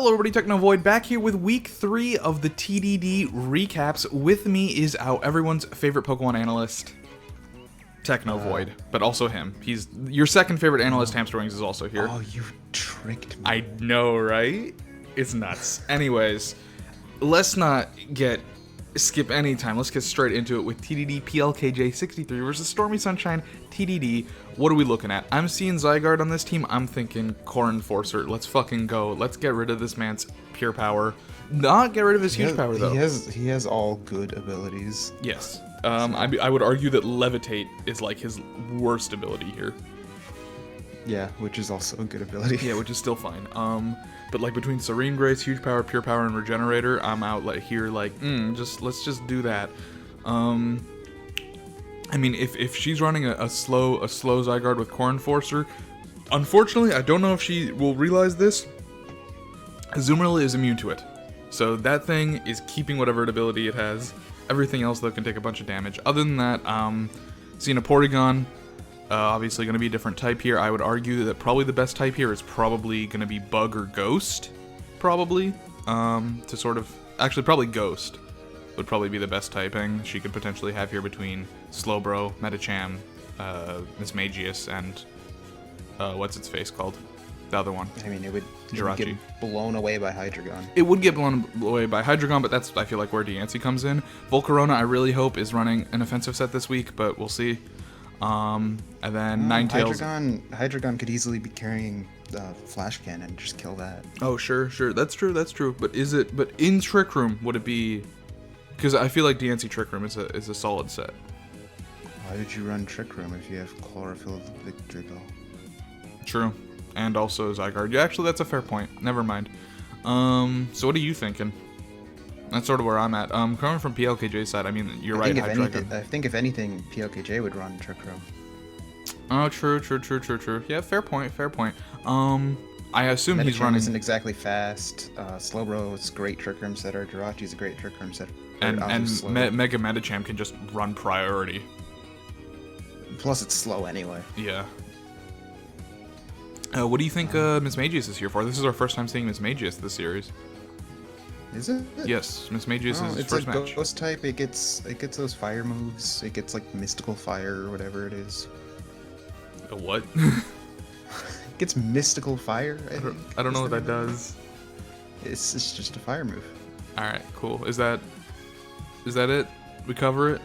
Hello everybody, Technovoid back here with week 3 of the TDD recaps. With me is everyone's favorite Pokemon analyst, Technovoid, but also him. He's your second favorite analyst, Hamsterwings, is also here. Oh, you tricked me. I know, right? It's nuts. Anyways, let's not skip any time. Let's get straight into it with TDD PLKJ63 versus stormysunshine TDD. What are we looking at? I'm seeing Zygarde on this team. I'm thinking Core Enforcer. Let's fucking go. Let's get rid of this man's pure power. Not get rid of his huge power, though. He has all good abilities. Yes. I would argue that Levitate is like his worst ability here. Yeah, which is also a good ability. Yeah, which is still fine. But like between Serene Grace, Huge Power, Pure Power, and Regenerator, I'm out like here like, let's just do that. I mean, if she's running a slow Zygarde with Core Enforcer, unfortunately, I don't know if she will realize this. Azumarill is immune to it, so that thing is keeping whatever ability it has. Everything else though can take a bunch of damage. Other than that, seeing a Porygon. Obviously going to be a different type here. I would argue that probably the best type here is probably going to be Bug or Ghost. Probably. To sort of... Actually, probably Ghost would probably be the best typing she could potentially have here between Slowbro, Medicham, Mismagius, and... what's its face called? The other one. I mean, it would get blown away by Hydreigon. It would get blown away by Hydreigon, but that's, I feel like, where Diancie comes in. Volcarona, I really hope, is running an offensive set this week, but we'll see. And then Ninetales. Hydreigon could easily be carrying Flash Cannon. Just kill that. Oh, sure. That's true. But in Trick Room, would it be... Because I feel like Diancie Trick Room is a solid set. Why did you run Trick Room if you have Chlorophyll Victory Bell? True. And also Zygarde. Yeah, actually, that's a fair point. Never mind. So what are you thinking? That's sort of where I'm at. Coming from PLKJ's side, I mean, you're right. I think if anything, PLKJ would run Trick Room. Oh, true. Yeah, fair point. I assume Medicham he's running... isn't exactly fast. Slowbro is a great Trick Room setter. Jirachi's a great Trick Room setter. And Mega Medicham can just run priority. Plus, it's slow anyway. Yeah. What do you think Mismagius is here for? This is our first time seeing Mismagius this series. Is it? Yes, Mismagius is his first match. It's a ghost type. It gets those fire moves. It gets like mystical fire or whatever it is. A what? It gets mystical fire. I don't know what that does. It's just a fire move. All right, cool. Is that it? We cover it?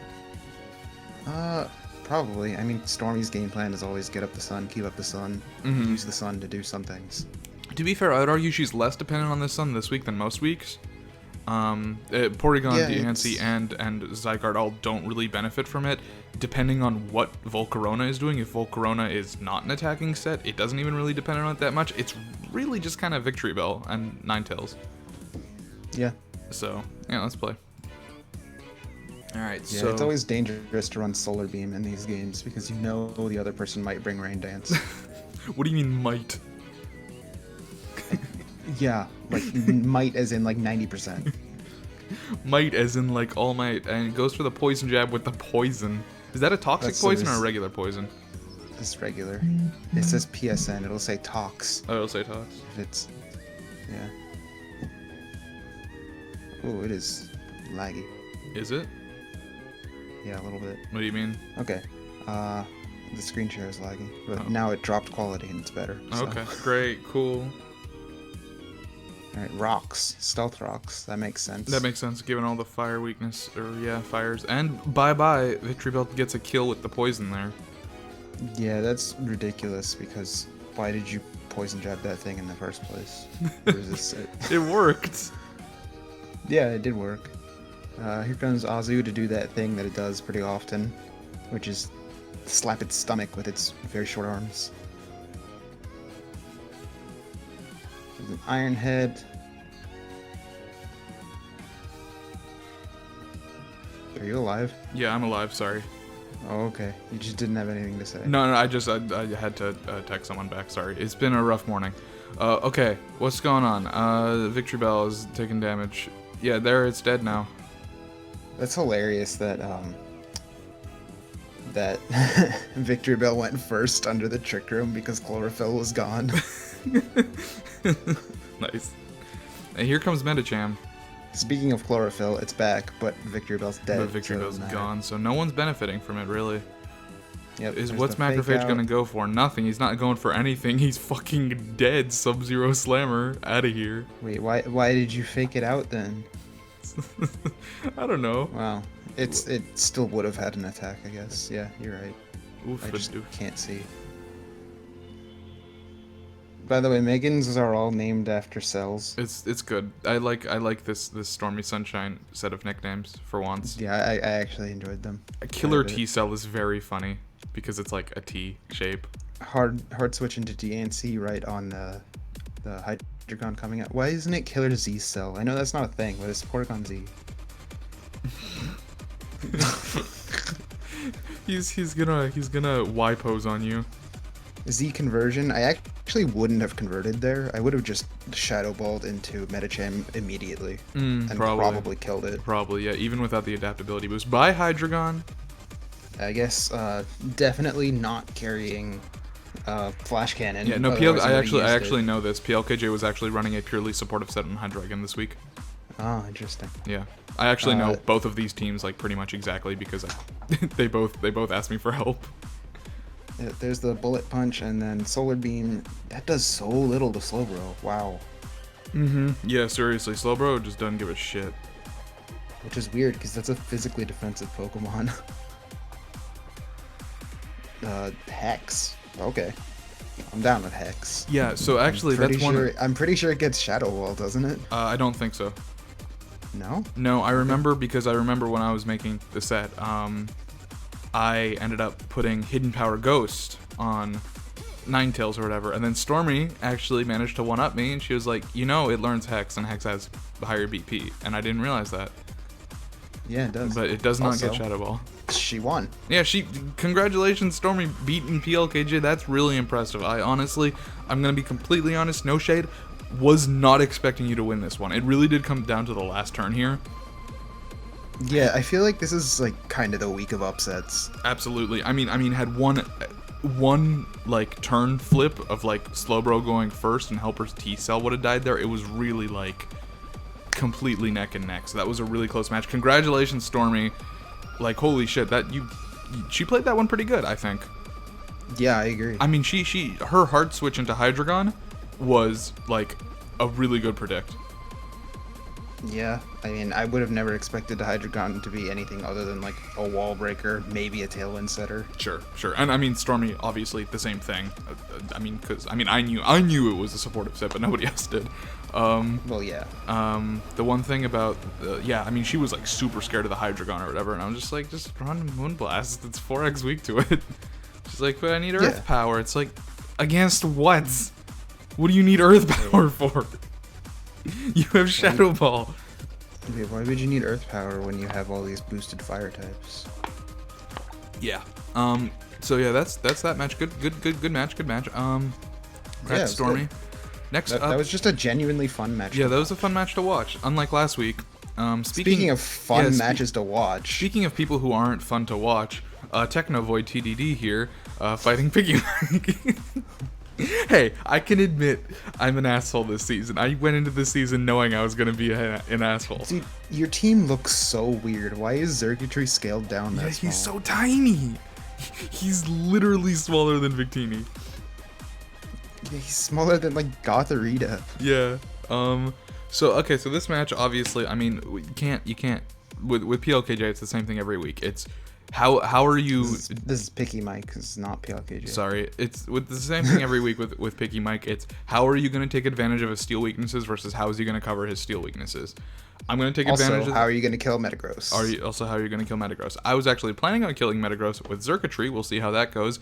Probably. I mean, Stormy's game plan is always get up the sun, keep up the sun, use the sun to do some things. To be fair, I would argue she's less dependent on the sun this week than most weeks. Porygon, Diancie, and Zygarde all don't really benefit from it, depending on what Volcarona is doing. If Volcarona is not an attacking set, it doesn't even really depend on it that much. It's really just kind of Victory Bell and Ninetales. Yeah. So, yeah, let's play. Alright, yeah, so... it's always dangerous to run Solar Beam in these games, because you know the other person might bring Rain Dance. What do you mean, might? Yeah, like might as in like 90%. Might as in like all might, and it goes for the poison jab with the poison. Is that a toxic poison or a regular poison? It's regular. It says PSN. It'll say Tox. Oh, it'll say Tox. If it's... Yeah. Oh, it is laggy. Is it? Yeah, a little bit. What do you mean? Okay. The screen share is laggy, but now it dropped quality and it's better. So. Okay, great, cool. Alright, rocks. Stealth rocks. That makes sense. That makes sense, given all the fire weakness, or yeah, fires. And bye-bye, Victory Bell gets a kill with the poison there. Yeah, that's ridiculous, because why did you poison jab that thing in the first place? It worked! Yeah, it did work. Here comes Azu to do that thing that it does pretty often, which is slap its stomach with its very short arms. There's an Iron Head. Are you alive? Yeah, I'm alive, sorry. Oh, okay. You just didn't have anything to say. No, I had to text someone back, sorry. It's been a rough morning. Okay, what's going on? Victory Bell is taking damage. Yeah, there, it's dead now. That's hilarious that Victory Bell went first under the Trick Room because Chlorophyll was gone. Nice. Here comes Medicham. Speaking of chlorophyll, it's back, but Victory Bell's dead. But Victory Bell's gone, so no one's benefiting from it, really. Yep, What's Macrophage gonna go for? Nothing. He's not going for anything. He's fucking dead. Sub-Zero Slammer. Out of here. Wait, why did you fake it out then? I don't know. Wow. It still would have had an attack, I guess. Yeah, you're right. Oof, I just can't see. By the way, Megan's are all named after cells. It's good. I like this Stormy Sunshine set of nicknames for once. Yeah, I actually enjoyed them. A killer T cell is very funny because it's like a T shape. Hard switch into DNC right on the Hydreigon coming out. Why isn't it Killer Z cell? I know that's not a thing, but it's Porygon Z. he's gonna Y pose on you. Z conversion. I actually wouldn't have converted there. I would have just Shadow Balled into Medicham immediately and probably killed it. Probably, yeah. Even without the adaptability boost. Bye, Hydreigon. I guess definitely not carrying Flash Cannon. Yeah, no. I actually know this. PLKJ was actually running a purely supportive set on Hydreigon this week. Oh, interesting. Yeah, I actually know both of these teams like pretty much exactly because they both asked me for help. Yeah, there's the Bullet Punch and then Solar Beam. That does so little to Slowbro. Wow. Yeah, seriously, Slowbro just doesn't give a shit. Which is weird because that's a physically defensive Pokemon. Hex. Okay. I'm down with Hex. Yeah, so actually I'm pretty sure it gets Shadow Wall, doesn't it? I don't think so. No? No, I remember because I remember when I was making the set, I ended up putting Hidden Power Ghost on Ninetales or whatever, and then Stormy actually managed to one-up me, and she was like, you know, it learns Hex, and Hex has higher BP, and I didn't realize that. Yeah, it does. But it does not get Shadow Ball. She won. Yeah, congratulations, Stormy, beating PLKJ. That's really impressive. I'm gonna be completely honest, no shade, was not expecting you to win this one. It really did come down to the last turn here. Yeah, I feel like this is like kind of the week of upsets. Absolutely. I mean, had one like turn flip of like Slowbro going first and Helper's T Cell would have died there. It was really like completely neck and neck. So that was a really close match. Congratulations, Stormy. Like holy shit, she played that one pretty good, I think. Yeah, I agree. I mean, her hard switch into Hydreigon was like a really good predict. Yeah, I mean, I would have never expected the Hydreigon to be anything other than like a wall breaker, maybe a tailwind setter. Sure. And I mean, Stormy, obviously the same thing. I knew it was a supportive set, but nobody else did. Well, yeah. The one thing about, I mean, she was like super scared of the Hydreigon or whatever, and I was just like, just run Moonblast. It's 4x weak to it. She's like, but I need Earth Power. It's like, against what? What do you need Earth Power for? You have Shadow Ball. Wait, why would you need Earth Power when you have all these boosted fire types? Yeah. So yeah, that's that match. Good match. Congrats, Stormy. Good. Next up, that was just a genuinely fun match. Yeah, that was a fun match to watch. Unlike last week. Speaking of fun matches to watch. Speaking of people who aren't fun to watch, Technovoid TDD here, fighting pickymike. Hey, I can admit I'm an asshole this season. I went into this season knowing I was going to be an asshole. Dude, your team looks so weird. Why is Xurkitree scaled down that small? He's so tiny. He's literally smaller than Victini. Yeah, he's smaller than, like, Gothorita. Yeah. So this match, obviously, I mean, you can't, with PLKJ, it's the same thing every week. It's, how are you... This is pickymike, it's not PLKJ. Sorry, it's with the same thing every week with pickymike. It's how are you going to take advantage of his steel weaknesses versus how is he going to cover his steel weaknesses. I'm going to take advantage of... how are you going to kill Metagross? How are you going to kill Metagross? I was actually planning on killing Metagross with Xurkitree. We'll see how that goes.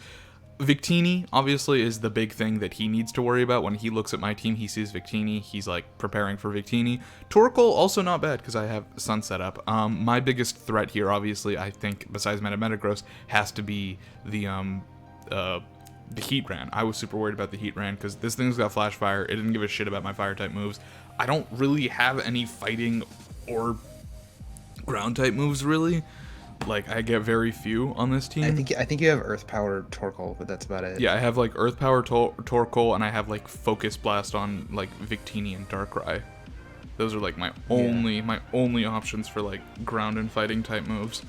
Victini, obviously, is the big thing that he needs to worry about. When he looks at my team, he sees Victini. He's, like, preparing for Victini. Torkoal, also not bad, because I have Sun set up. My biggest threat here, obviously, I think, besides Metagross, has to be the Heatran. I was super worried about the Heatran, because this thing's got Flash Fire. It didn't give a shit about my Fire-type moves. I don't really have any fighting or ground-type moves, really. Like, I get very few on this team. I think you have Earth Power Torkoal, but that's about it. Yeah, I have, like, Earth Power Torkoal, and I have, like, Focus Blast on, like, Victini and Darkrai. Those are like my only options for like ground and fighting type moves.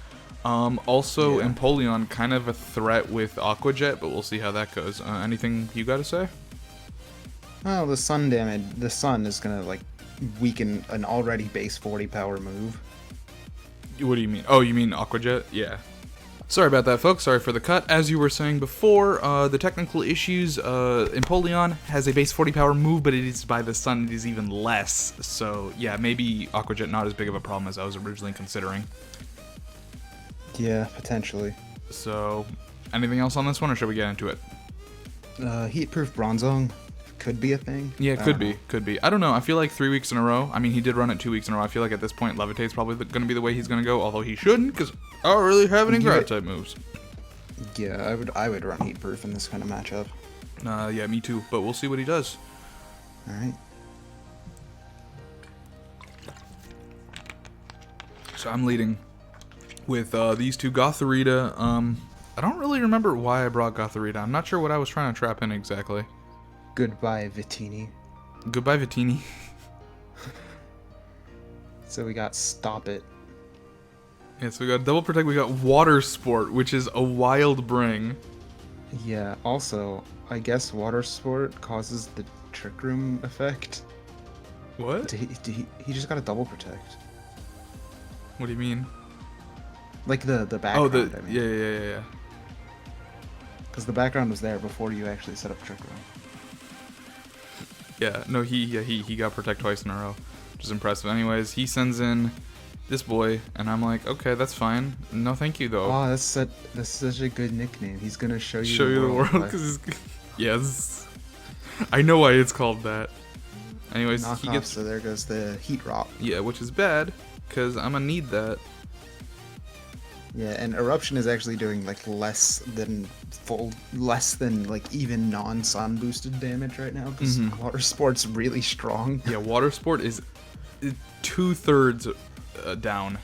Also, Yeah. Empoleon, kind of a threat with Aqua Jet, but we'll see how that goes. Anything you got to say? Well, the sun damage. The sun is gonna like weaken an already base 40 power move. What do you mean? Oh, you mean Aqua Jet? Yeah. Sorry about that, folks. Sorry for the cut. As you were saying before, the technical issues, Empoleon has a base 40 power move, but it is by the sun, it is even less. So, yeah, maybe Aqua Jet not as big of a problem as I was originally considering. Yeah, potentially. So, anything else on this one, or should we get into it? Heat-proof Bronzong could be a thing. Yeah, could be. I don't know. I feel like 3 weeks in a row. I mean, he did run it 2 weeks in a row. I feel like at this point, Levitate's probably going to be the way he's going to go, although he shouldn't, because I don't really have any grab type moves. Yeah, I would run Heat-proof in this kind of matchup. Yeah, me too. But we'll see what he does. All right. So I'm leading with these two Gothorita. I don't really remember why I brought Gothorita. I'm not sure what I was trying to trap in exactly. Goodbye, Vitini. Goodbye, Vitini. So we got Stop It. Yeah, so we got Double Protect. We got Water Sport, which is a wild bring. Yeah, also, I guess Water Sport causes the Trick Room effect. What? He just got a Double Protect. What do you mean? Like the background, Oh, I mean. yeah. Because the background was there before you actually set up Trick Room. Yeah, no, he got Protect twice in a row, which is impressive. Anyways, he sends in this boy, and I'm like, okay, that's fine. No, thank you, though. Oh, that's such a good nickname. He's gonna show you the world, because yes, I know why it's called that. Anyways, Knock he off, gets so there goes the Heat Rock. yeah, which is bad, because I'm gonna need that. Yeah, and Eruption is actually doing like less than like even non-sun boosted damage right now because Water Sport's really strong. Yeah, Water Sport is 2/3 down,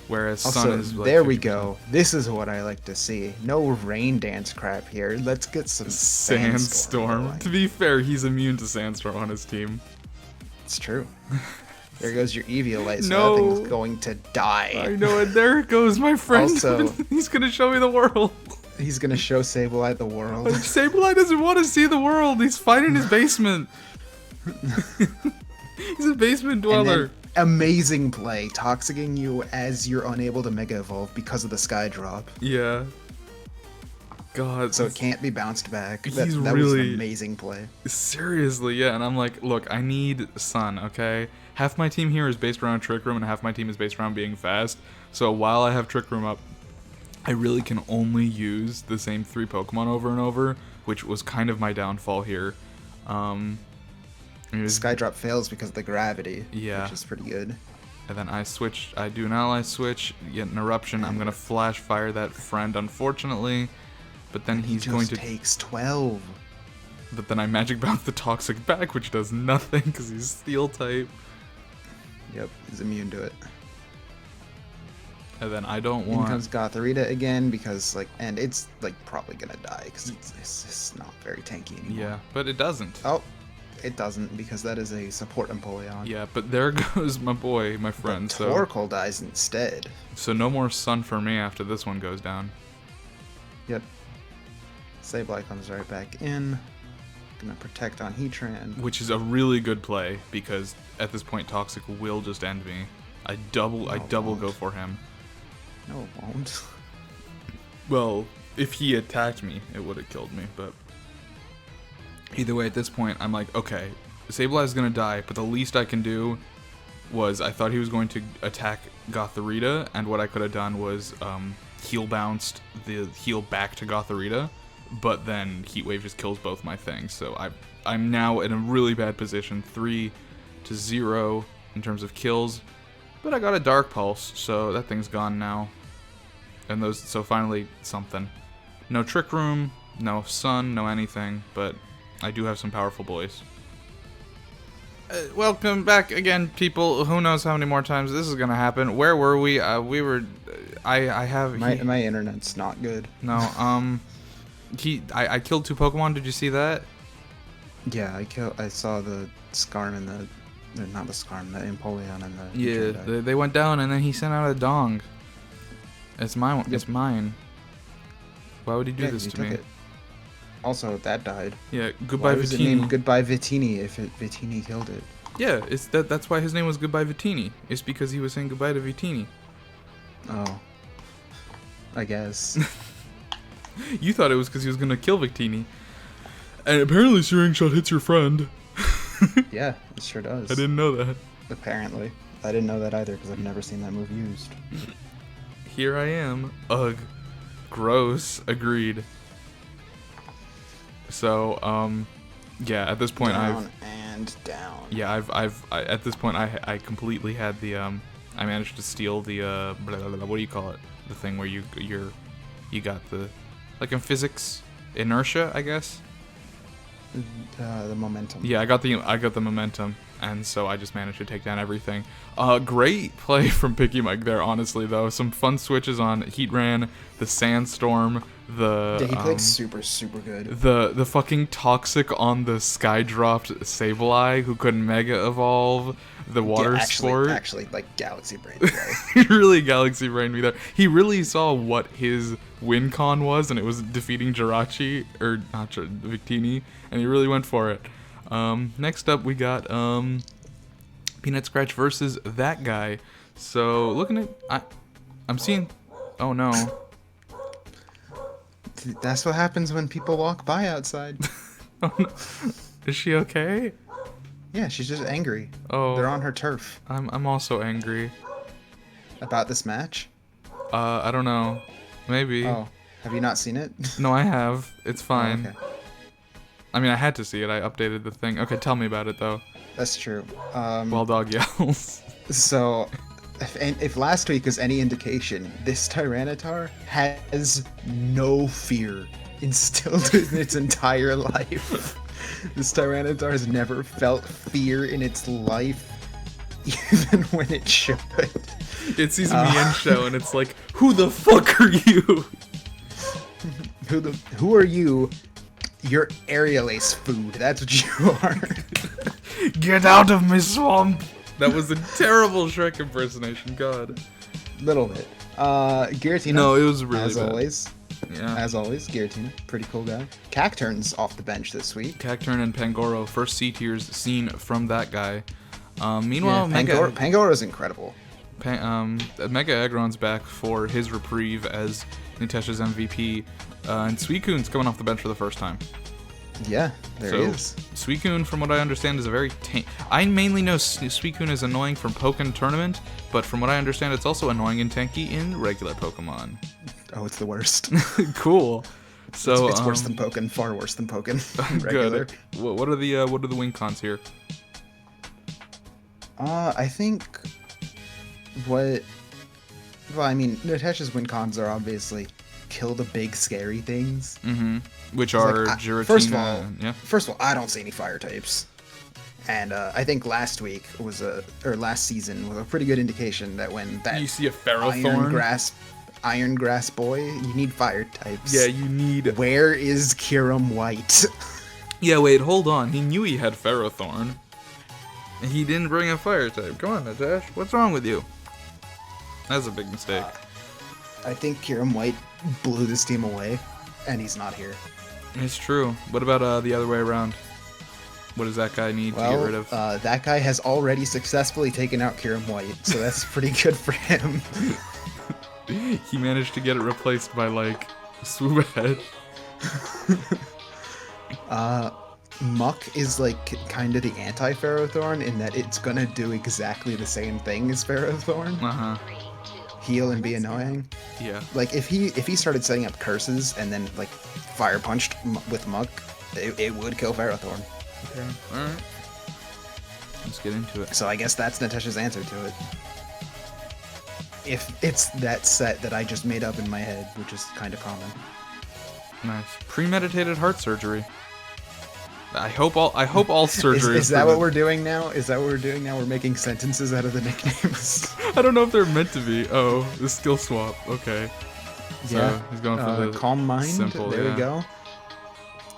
whereas Also, Sun is like there we 50%. go. This is what I like to see. No rain dance crap here. Let's get some Sandstorm. going. To be fair, he's immune to Sandstorm on his team. It's true. There goes your Eviolite, so No. that thing's going to die. I know, and there goes my friend. Also- He's gonna show me the world. He's gonna show Sableye the world. Sableye doesn't want to see the world. He's fighting his basement. He's a basement And dweller. then, amazing play, toxicking you as you're unable to Mega Evolve because of the Sky Drop. Yeah. God. So it can't be bounced back. That He's was an really- amazing play. Seriously, yeah. And I'm like, look, I need Sun, okay? Half my team here is based around Trick Room, and half my team is based around being fast. So while I have Trick Room up, I really can only use the same 3 Pokemon over and over, which was kind of my downfall here. Sky Drop fails because of the gravity, Yeah. which is pretty good. And then I do an ally switch, get an Eruption. I'm gonna Flash Fire that friend, unfortunately. But then he's He going just to. takes 12. But then I Magic Bounce the Toxic back, which does nothing because he's Steel type. Yep, he's immune to it. And then I don't In want. comes Gothorita again because and it's like probably gonna die because it's not very tanky anymore. Yeah, but it doesn't. Oh, it doesn't because that is a support Empoleon. Yeah, but there goes my boy, my friend. But So Torkoal dies instead. no more Sun for me after this one goes down. Yep. Sableye comes right back in. Gonna protect on Heatran. Which is a really good play because at this point Toxic will just end me. I double won't. go for him. No, it won't. Well, if he attacked me, it would have killed me, but either way, at this point, I'm like, okay, Sableye is gonna die, but the least I can do was I thought he was going to attack Gothorita, and what I could have done was heal bounced the heal back to Gothorita, but then Heat Wave just kills both my things, so I'm now in a really bad position, 3-0 in terms of kills, but I got a Dark Pulse, so that thing's gone now. And so finally something. No Trick Room, no Sun, no anything, but I do have some powerful boys. Welcome back again, people. Who knows how many more times this is gonna happen? Where were we? We were. I have. My internet's not good. No. I killed 2 Pokemon. Did you see that? Yeah, I saw the Skarm and the not the Skarn, the Empoleon and the Yeah, Jedi. they went down, and then he sent out a dong. It's mine. Yep. It's mine. Why would he do this he to took me? it. Also, that died. Yeah, goodbye Why was it Vittini. named Goodbye Vittini if Vittini killed it? Yeah, it's that's why his name was Goodbye Vittini. It's because he was saying goodbye to Vittini. Oh. I guess. You thought it was because he was gonna kill Victini. And apparently Searing Shot hits your friend. Yeah, it sure does. I didn't know that. Apparently. I didn't know that either because I've never seen that move used. Here I am. Ugh. Gross. Agreed. So, yeah, at this point Down and down. Yeah, at this point I completely had the I managed to steal the what do you call it? The thing where you got the, like in physics, inertia, I guess. The momentum. Yeah, I got the momentum, and so I just managed to take down everything. Great play from pickymike there, honestly though. Some fun switches on Heatran, the Sandstorm, Yeah, he played super good. the fucking toxic on the Skydropped Sableye who couldn't Mega Evolve, the water sport. Actually, like Galaxy Brain. Right? He really Galaxy Brained me there. He really saw what his win con was, and it was defeating Jirachi, or not Victini, and he really went for it. Next up, we got Peanutscratch versus that guy. So looking at, I'm seeing. Oh no. That's what happens when people walk by outside. Oh, no. Is she okay? Yeah, she's just angry. Oh. They're on her turf. I'm also angry. About this match? I don't know. Maybe. Oh, have you not seen it? No, I have. It's fine. Oh, okay. I mean, I had to see it. I updated the thing. Okay, tell me about it though. That's true. While dog yells. So, if last week was any indication, this Tyranitar has no fear instilled in its entire life. This Tyranitar has never felt fear in its life, even when it should. It sees Mienshao and it's like, who the fuck are you? Who are you? You're Aerialace food. That's what you are. Get out of my swamp! That was a terrible Shrek impersonation, God. Little bit. Giratina. No, it was really as bad. always. Yeah. As always, Giratina, pretty cool guy. Cacturn's off the bench this week. Cacturn and Pangoro, first C tiers seen from that guy. Meanwhile, yeah, Pangoro's incredible. Mega Aggron's back for his reprieve as Nitesh's MVP, and Suicune's coming off the bench for the first time. Yeah, there he is. Suicune, from what I understand, is a very I mainly know Suicune is annoying from Pokken Tournament, but from what I understand, it's also annoying and tanky in regular Pokemon. Oh, it's the worst. Cool. So it's worse than Pokken, far worse than Pokken. Regular. Good. What are the win cons here? I think well, I mean, Nitesh's win cons are obviously kill the big scary things. Mm-hmm. Which are Giratina. First of all, I don't see any fire types. And I think last season was a pretty good indication that when that you see a Ferrothorn, Iron Grass boy, you need fire types. Yeah, you need. Where is Kyurem White? Yeah, wait, hold on. He knew he had Ferrothorn. And he didn't bring a fire type. Come on, Nitesh. What's wrong with you? That's a big mistake. I think Kyurem White blew this team away, and he's not here. It's true. What about the other way around? What does that guy need to get rid of? That guy has already successfully taken out Kyurem White, so that's pretty good for him. He managed to get it replaced by, like, Swoophead. Muck is, like, kind of the anti-Ferrothorn in that it's gonna do exactly the same thing as Ferrothorn. Uh-huh. Heal and be annoying. Yeah. Like, if he started setting up curses and then, like, fire punched with Muck, it would kill Ferrothorn. Okay. Alright. Let's get into it. So I guess that's Nitesh's answer to it. If it's that set that I just made up in my head, which is kind of common. Nice. Premeditated heart surgery. I hope all surgery is that what we're doing now? Is that what we're doing now? We're making sentences out of the nicknames. I don't know if they're meant to be. Oh, the skill swap. Okay. So yeah. he's going for the Calm Mind. simple, There yeah. we go.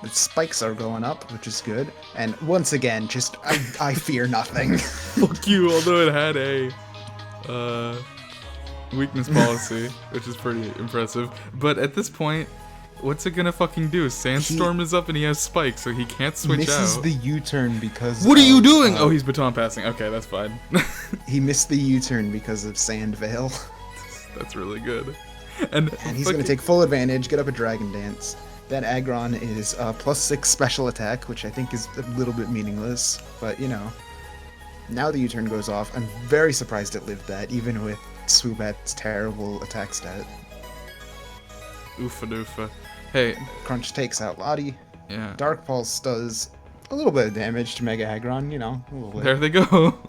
The spikes are going up, which is good. And once again, just I fear nothing. Fuck you, although it had a weakness policy, which is pretty impressive. But at this point, what's it gonna fucking do? Sandstorm is up and he has spikes, so he can't switch misses out. the U-turn because What are you doing? Oh, he's baton passing. Okay, that's fine. He missed the U-turn because of Sand Veil. That's really good. And he's going to take full advantage, get up a Dragon Dance. That Aggron is +6 special attack, which I think is a little bit meaningless. But, you know, now the U-turn goes off. I'm very surprised it lived that, even with Swoobat's terrible attack stat. Oofa doofa. Hey. Crunch takes out Lottie. Yeah. Dark Pulse does a little bit of damage to Mega Aggron, you know. A little bit. There they go.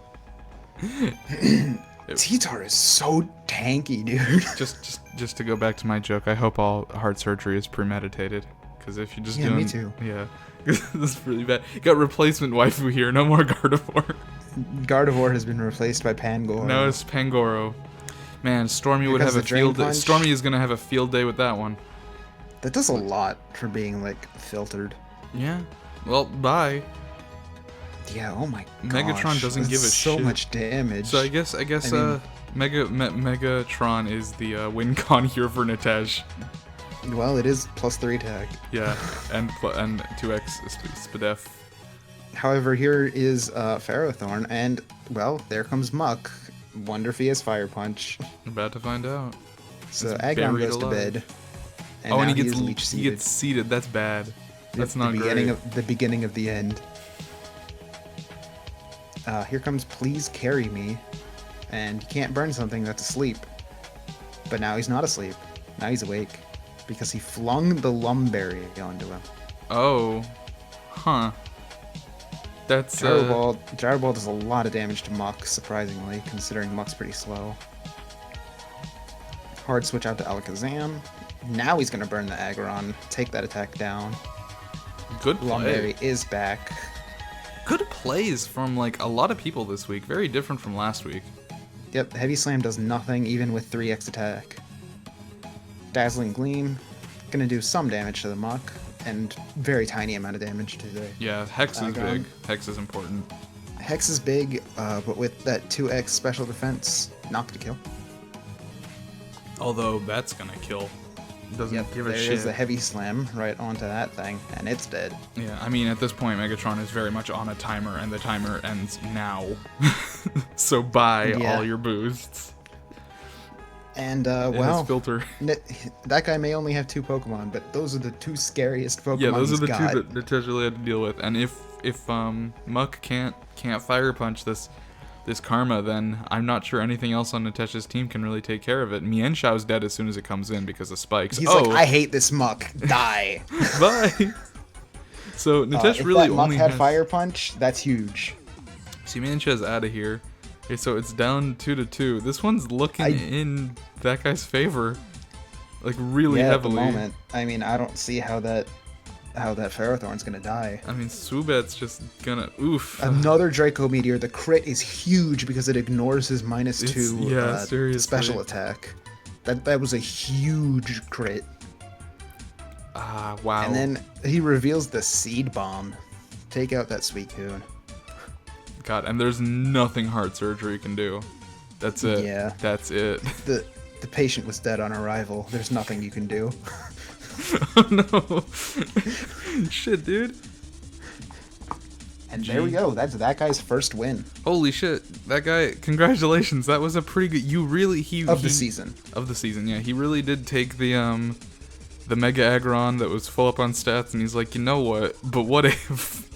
T-Tar is so tanky, dude. Just to go back to my joke, I hope all heart surgery is premeditated. Because if you're just doing... me too. Yeah. This is really bad. You got replacement waifu here, no more Gardevoir. Gardevoir has been replaced by Pangoro. No, it's Pangoro. Man, Stormy would have a field day. Stormy is going to have a field day with that one. That does a lot for being, like, filtered. Yeah. Well, bye. Yeah, oh my gosh. Megatron doesn't give a so shit. much damage. So I guess Megatron is the win con here for Nitesh. Well, it is +3 attack. Yeah, and 2x Spadef. However, here is Ferrothorn, and, well, there comes Muck. Wonder if he has Fire Punch. About to find out. So Aggron goes to bed. And he gets seated. That's bad. That's not great. The beginning of the end. Here comes Please Carry Me. And you can't burn something that's asleep. But now he's not asleep. Now he's awake. Because he flung the Lumberry onto him. Oh. Huh. That's Gyro Ball does a lot of damage to Muck, surprisingly, considering Muck's pretty slow. Hard switch out to Alakazam. Now he's gonna burn the Aggron, take that attack down. Good play. Lumberry is back. Good plays from like a lot of people this week. Very different from last week. Yep, Heavy Slam does nothing even with 3x attack. Dazzling Gleam, gonna do some damage to the Muck, and very tiny amount of damage to the Yeah, Hex is big. Hex is important. Hex is big, but with that 2x special defense, not gonna kill. Although that's gonna kill. Doesn't give a shit. There is a Heavy Slam right onto that thing, and it's dead. Yeah, I mean, at this point, Megatron is very much on a timer, and the timer ends now. So buy all your boosts. And, well, filter. That guy may only have 2 Pokemon, but those are the 2 scariest Pokemon. Yeah, those are the 2 that Nitesh really had to deal with. And if Muck can't Fire Punch this Karma, then I'm not sure anything else on Nitesh's team can really take care of it. Mienshau's dead as soon as it comes in because of spikes. He's like, I hate this Muck. Die. Bye. So Nitesh really if that only Muck had has... Fire Punch, that's huge. See, Miensha's out of here. Okay, so it's down 2-2. This one's looking in that guy's favor, like really heavily. At the moment. I mean, I don't see how that Ferrothorn's gonna die. I mean, Swoobat's just gonna oof. Another Draco Meteor. The crit is huge because it ignores his -2 special attack. That was a huge crit. Ah, wow. And then he reveals the Seed Bomb. Take out that Suicune. God, and there's nothing heart surgery can do. That's it. Yeah. That's it. The patient was dead on arrival. There's nothing you can do. Oh no. Shit, dude. And there we go. That's that guy's first win. Holy shit. That guy, congratulations. That was a pretty good the season. Of the season, yeah. He really did take the Mega Aggron that was full up on stats, and he's like, you know what? But what if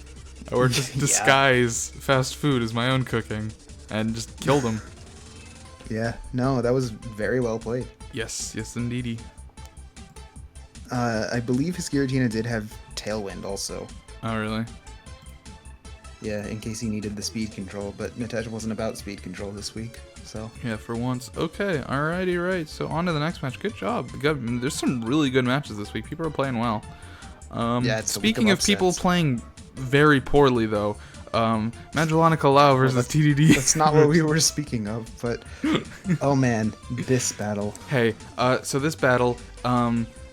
I were to disguise fast food as my own cooking and just killed him? Yeah, no, that was very well played. Yes, indeedy. I believe his Giratina did have Tailwind also. Oh, really? Yeah, in case he needed the speed control, but Nitesh wasn't about speed control this week, so. Yeah, for once. Okay, alrighty, right. So on to the next match. Good job. There's some really good matches this week. People are playing well. Speaking of people playing very poorly, though, Magillanica Lou versus TDD. That's not what we were speaking of, but oh man, this battle. Hey, so this battle,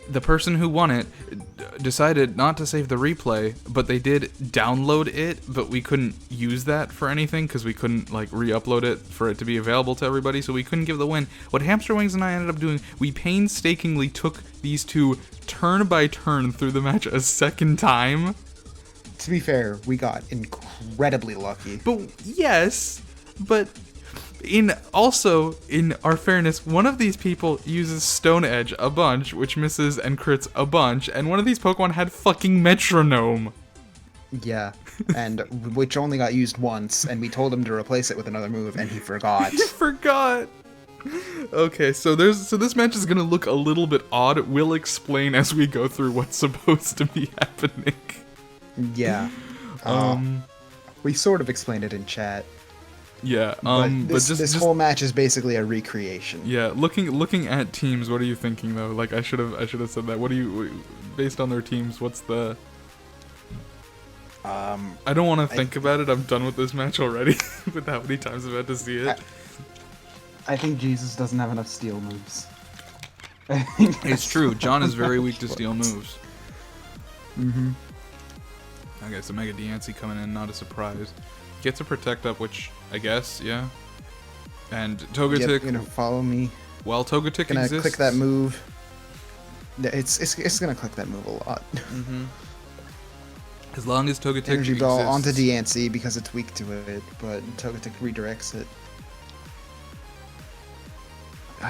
the person who won it decided not to save the replay, but they did download it, but we couldn't use that for anything because we couldn't like re-upload it for it to be available to everybody, so we couldn't give the win. What Hamsterwings and I ended up doing, we painstakingly took these two turn by turn through the match a second time. To be fair, we got incredibly lucky. But yes, but in our fairness, one of these people uses Stone Edge a bunch, which misses and crits a bunch, and one of these Pokemon had fucking Metronome. Yeah, and which only got used once, and we told him to replace it with another move, and he forgot. He forgot. Okay, so this match is gonna look a little bit odd. We'll explain as we go through what's supposed to be happening. Yeah. We sort of explained it in chat. Yeah, but this whole match is basically a recreation. Yeah, looking at teams, what are you thinking though? Like I should have said that. What do you, based on their teams, what's the? I don't want to think about it. I'm done with this match already. With how many times I've had to see it. I think Jesus doesn't have enough steel moves. It's true. John is very weak to steel moves. Mm-hmm. Okay, so Mega Diancie coming in, not a surprise. Gets a Protect Up, which I guess, yeah. And Togetic. Yep, gonna follow me. Well, Togetic gonna exists. Click that move. It's gonna click that move a lot. Mm-hmm. As long as Togetic Energy exists. Ball onto Diancie because it's weak to it, but Togetic redirects it.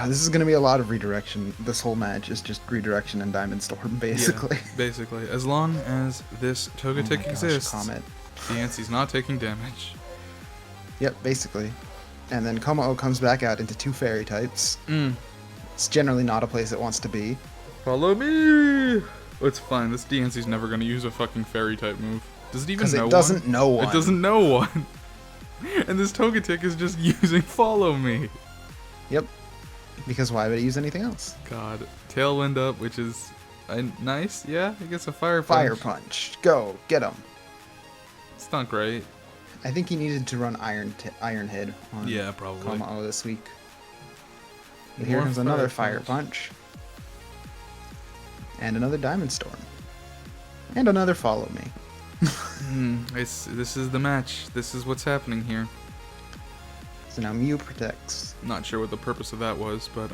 This is gonna be a lot of redirection. This whole match is just redirection and Diamond Storm, basically. Yeah, basically. As long as this Togetic exists, Comet. Diancie's not taking damage. Yep, basically. And then Como comes back out into two fairy types. It's generally not a place it wants to be. Follow me! It's fine, this Diancie's never gonna use a fucking fairy type move. Does it even know one? Because it doesn't know one. It doesn't know one. And this Togetic is just using Follow Me. Yep. Because why would it use anything else? God. Tailwind up, which is nice, yeah? I guess a Fire Punch. Fire Punch. Go, get him. It's not great. I think he needed to run Iron Head on probably. Como this week. But here comes another Fire Punch. And another Diamond Storm. And another Follow Me. This is the match. This is what's happening here. So now Mew protects. Not sure what the purpose of that was, but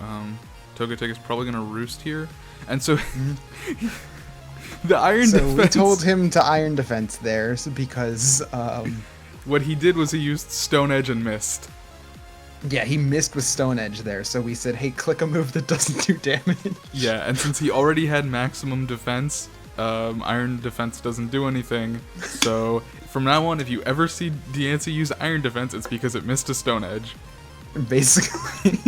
Togetic is probably gonna roost here. And so the Iron Defense. So we told him to Iron Defense there because what he did was he used Stone Edge and missed. Yeah, he missed with Stone Edge there, so we said, hey, click a move that doesn't do damage. Yeah, and since he already had maximum defense, Iron Defense doesn't do anything. So from now on, if you ever see Diancie use Iron Defense, it's because it missed a Stone Edge. Basically.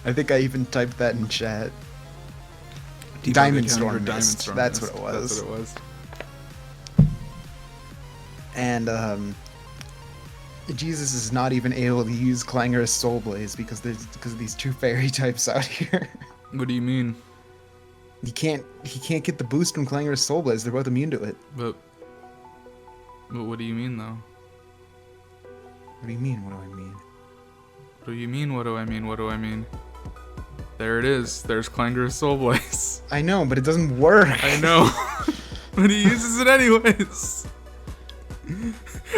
I think I even typed that in chat. Diamond Storm missed. That's what it was. That's what it was. And Jesus is not even able to use Clangorous Soul Blaze because of these two fairy types out here. What do you mean? He can't get the boost from Clangorous Soul Blaze. They're both immune to it. But what do you mean though? What do you mean? What do I mean? What do you mean? What do I mean? What do I mean? There it is. There's Clangorous Soul Blaze. I know, but it doesn't work. I know. But he uses it anyways.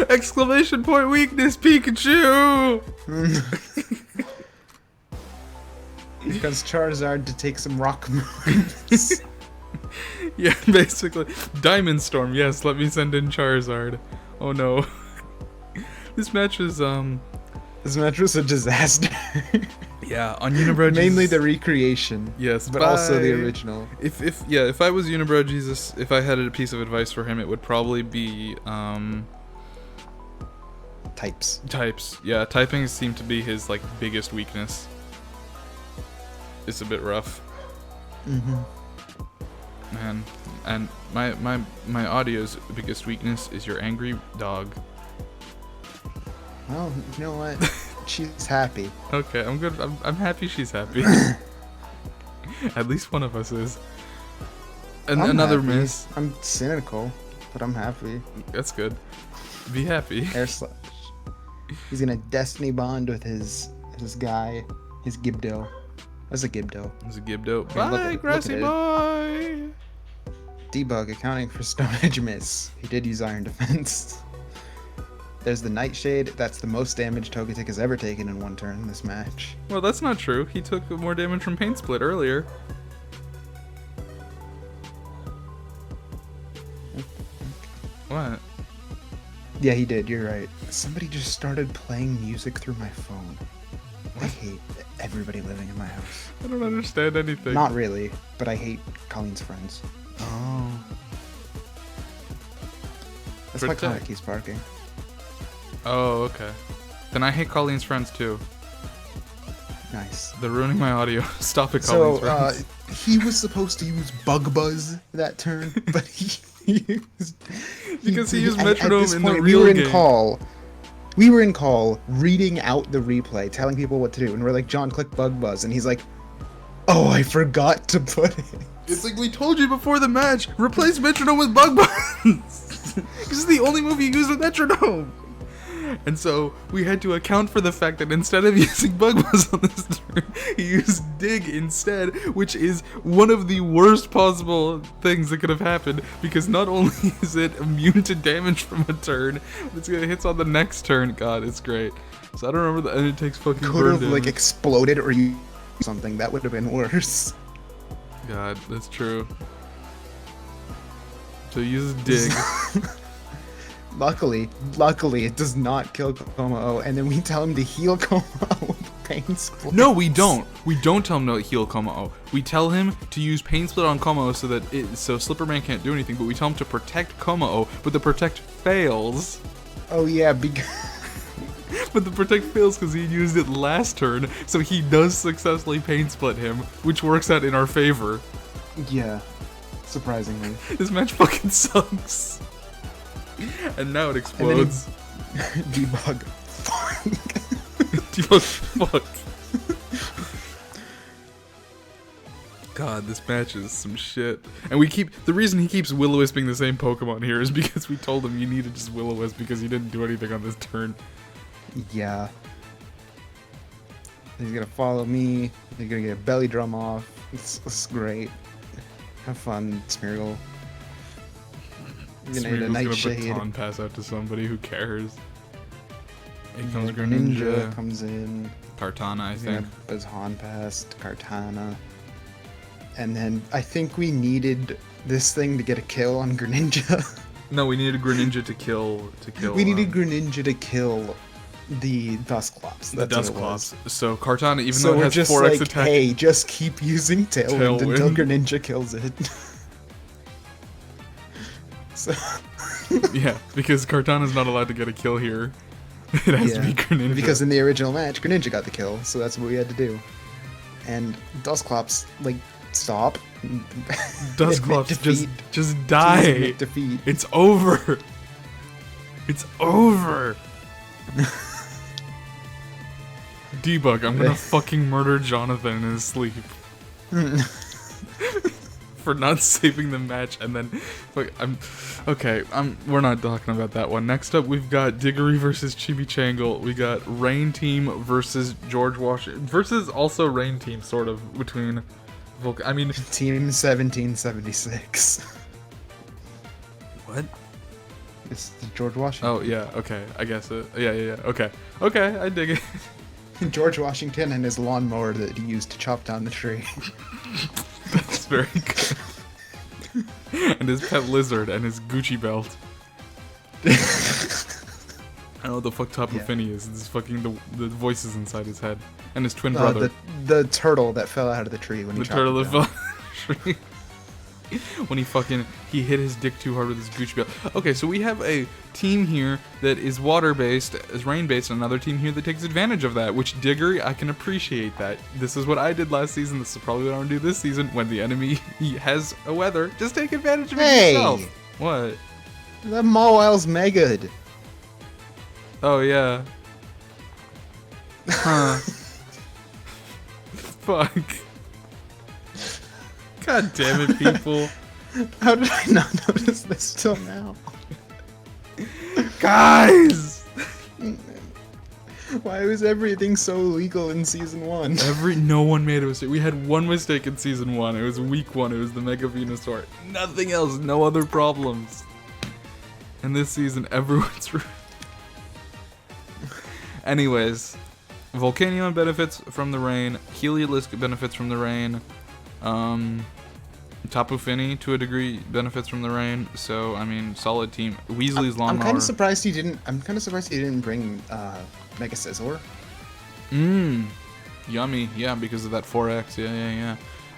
Exclamation point weakness, Pikachu! Because Charizard to take some rock moves. Yeah, basically. Diamond Storm, yes, let me send in Charizard. Oh no. This match was a disaster. Yeah, on UnibrowJesus. Mainly the recreation. Yes, but also the original. If I was UnibrowJesus, if I had a piece of advice for him, it would probably be types. Yeah, typing seemed to be his like biggest weakness. It's a bit rough. Man, and my audio's biggest weakness is your angry dog. Well, you know what? She's happy. Okay, I'm good. I'm happy she's happy. At least one of us is. And another happy. miss. I'm cynical, but I'm happy. That's good. Be happy. Air Slash. He's gonna Destiny Bond with his guy, his Gibdo. That's a Gibdo. It's a Gibdo. I mean, Bye, Grassy look boy! Debug accounting for Stone Edge miss. He did use Iron Defense. There's the Nightshade. That's the most damage Togetic has ever taken in one turn in this match. Well, that's not true. He took more damage from Paint Split earlier. What? Yeah, he did. You're right. Somebody just started playing music through my phone. I hate everybody living in my house. I don't understand anything. Not really, but I hate Colleen's friends. Oh. That's why Protect. Connor keeps barking. Oh, okay. Then I hate Colleen's friends too. Nice. They're ruining my audio. Stop it, So, Colleen's friends. he was supposed to use Bug Buzz that turn, but he used... Because he used at Metronome this in point, the we real were in game. call. We were in call, reading out the replay, telling people what to do, and we're like, John, click Bug Buzz, and he's like, oh, I forgot to put it. It's like we told you before the match. Replace Metronome with Bug Buzz. This is the only move you use with Metronome. And so we had to account for the fact that instead of using Bug Buzz on this turn, he used Dig instead, which is one of the worst possible things that could have happened, because not only is it immune to damage from a turn, but it's gonna hits on the next turn. God, it's great. So I don't remember and it takes fucking Could burn have, like, damage. exploded or you something. That would have been worse. God, that's true. So he uses Dig. Luckily, it does not kill Como-O, and then we tell him to heal Como-O with Pain Split. No, we don't. We don't tell him to heal Como-O. We tell him to use Pain Split on Como-O so that so Slipperman can't do anything, but we tell him to protect Como-O, but the protect fails. Oh yeah, because... But the protect fails because he used it last turn, so he does successfully Pain Split him, which works out in our favor. yeah, surprisingly. This match fucking sucks. And now it explodes. Debug. Debug, fuck. God, this match is some shit. And the reason he keeps Will-O-Wisping the same Pokemon here is because we told him you need to just Will-O-Wisp because he didn't do anything on this turn. Yeah. He's gonna follow me. He's gonna get a belly drum off. It's great. Have fun, Smeargle. You're gonna hit a Smeargle's Nightshade. gonna baton pass out to somebody who cares. Here comes Greninja Greninja. comes in. Kartana, I He's think. gonna Bazhan past Kartana. And then I think we needed this thing to get a kill on Greninja. No, we needed Greninja to kill. We needed Greninja to kill the Dusclops. the That's what it was. Dusclops. So Kartana, even So though it we're has just 4x like, attack, hey, just keep using Tailwind until Tailwind. Greninja kills it. So, yeah, because Kartana's not allowed to get a kill here. It has to be Greninja. because in the original match, Greninja got the kill, so that's what we had to do. And Dusclops, like, stop. Dusclops, Admit defeat. just Please die. admit defeat. It's over. It's over. Debug, I'm gonna fucking murder Jonathan in his sleep. For not saving the match, and then we're not talking about that one. Next up, we've got Diggory versus Chimichangle. We got Rain Team versus George Washington versus also Rain Team, sort of between. Team 1776. What? It's George Washington. Oh yeah, okay, I guess it. Yeah. Okay, I dig it. George Washington and his lawnmower that he used to chop down the tree. That's very good. And his pet lizard and his Gucci belt. I don't know what the fuck Tapu Fini is. It's fucking the voices inside his head. And his twin brother. The turtle that fell out of the tree when he The chopped turtle it that down. fell out of the tree. When he hit his dick too hard with his Gucci belt. Okay, so we have a team here that is water-based, is rain-based, and another team here that takes advantage of that, which Diggory, I can appreciate that. This is what I did last season, this is probably what I'm gonna do this season. When the enemy has a weather, just take advantage of it yourself. What? That Mawile's Megad. Oh, yeah. Huh. Fuck. God damn it, people. How did I not notice this till now? Guys! Why was everything so legal in season 1? No one made a mistake. We had one mistake in season 1. It was week 1. It was the Mega Venusaur. Nothing else. No other problems. And this season, everyone's. Anyways, Volcanion benefits from the rain. Heliolisk benefits from the rain. Tapu Fini, to a degree, benefits from the rain. So, I mean, solid team. Weasley's Lawnmower. I'm kind of surprised he didn't. Bring Mega Scizor. Yummy. Yeah, because of that 4X. Yeah.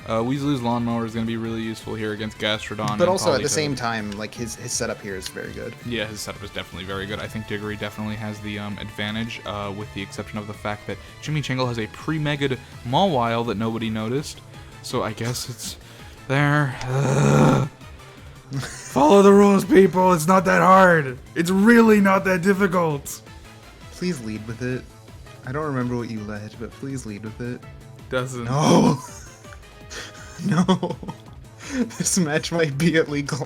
Weasley's Lawnmower is going to be really useful here against Gastrodon. But also, at the same time, like, his setup here is very good. Yeah, his setup is definitely very good. I think Diggory definitely has the advantage, with the exception of the fact that Chimichangle has a pre-megad Mawile that nobody noticed. So I guess it's there. Follow the rules, people. It's not that hard. It's really not that difficult. Please lead with it. I don't remember what you led, but please lead with it. Doesn't. No. No. This match might be illegal.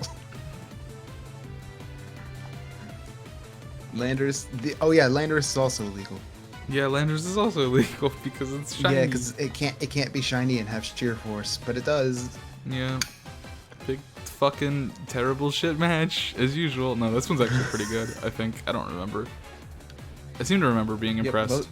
Landers. Landers is also illegal. Yeah, Landers is also illegal because it's shiny. Yeah, because it can't be shiny and have sheer force, but it does. Yeah. Big fucking terrible shit match as usual. No, this one's actually pretty good. I think. I don't remember. I seem to remember being impressed.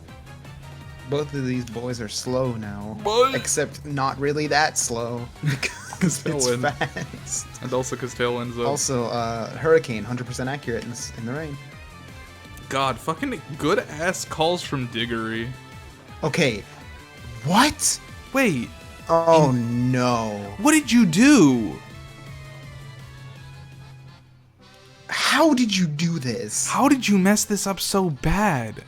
Both of these boys are slow now, Boy. Except not really that slow because it's fast. And also because Tailwind's up. Also, Hurricane, 100% accurate in the rain. God, fucking good ass calls from Diggory. Okay, what? Wait. Oh no. What did you do? How did you do this? How did you mess this up so bad?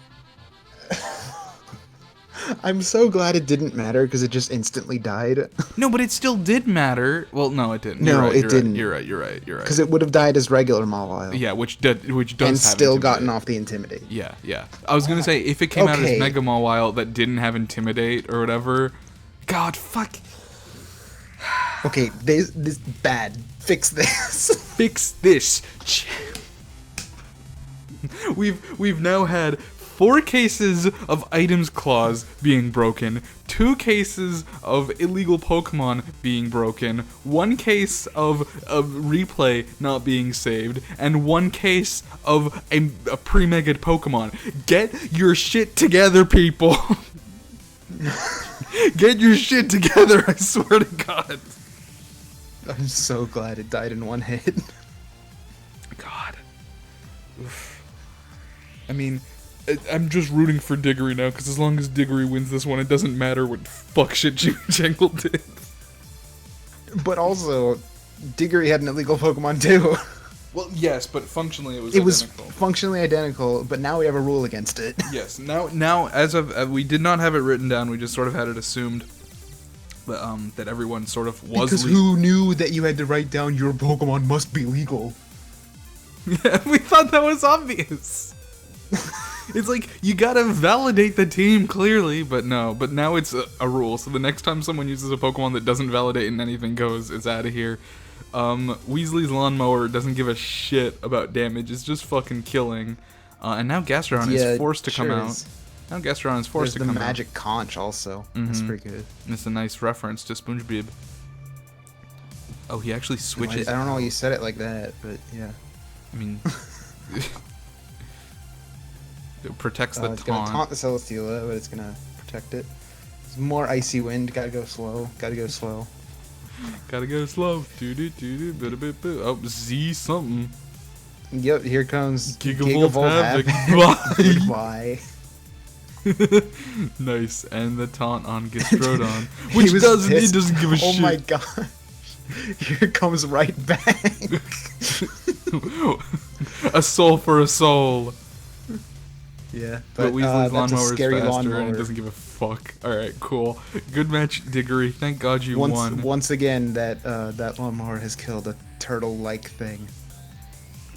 I'm so glad it didn't matter because it just instantly died. No, but it still did matter. Well, no, it didn't. No, it didn't. You're right. Because it would have died as regular Mawile. Yeah, which does and have still Intimidate. Gotten off the Intimidate. Yeah. I was gonna say if it came out as Mega Mawile that didn't have Intimidate or whatever. God, fuck. Okay, this bad. Fix this. Fix this. We've now had 4 cases of items clause being broken, 2 cases of illegal Pokemon being broken, 1 case of replay not being saved, and 1 case of a pre-megad Pokemon. Get your shit together, people. Get your shit together, I swear to God. I'm so glad it died in one hit. God. Oof. I mean, I'm just rooting for Diggory now, because as long as Diggory wins this one, it doesn't matter what fuck shit Chimichangle did. But also, Diggory had an illegal Pokemon too. Well, yes, but functionally it was identical. Functionally identical, but now we have a rule against it. Yes, now as of we did not have it written down, we just sort of had it assumed that everyone sort of was. Because who knew that you had to write down your Pokemon must be legal? Yeah, we thought that was obvious. It's like, you gotta validate the team clearly, but no. But now it's a rule, so the next time someone uses a Pokemon that doesn't validate and anything goes, it's out of here. Weasley's Lawnmower doesn't give a shit about damage, it's just fucking killing. And now Gastrodon is forced to come out. Now Gastrodon is forced to come out. There's the Magic Conch also. That's pretty good. And it's a nice reference to SpongeBob. Oh, he actually switches. I don't know why you said it like that, but yeah. I mean... It protects the taunt. It's gonna taunt the Celesteela, but it's gonna protect it. There's more Icy Wind. Gotta go slow. Gotta go slow. Gotta go slow. Oh, Z something. Yep, here comes Gigavolt Havoc. Goodbye. Nice, and the taunt on Gastrodon, which doesn't give a shit. Oh my god. Here comes right back. A soul for a soul. Yeah, but Weasley's Lawnmower is faster lawnmower. and it doesn't give a fuck. Alright, cool. Good match, Diggory. Thank God you won. Once again, that lawnmower has killed a turtle-like thing.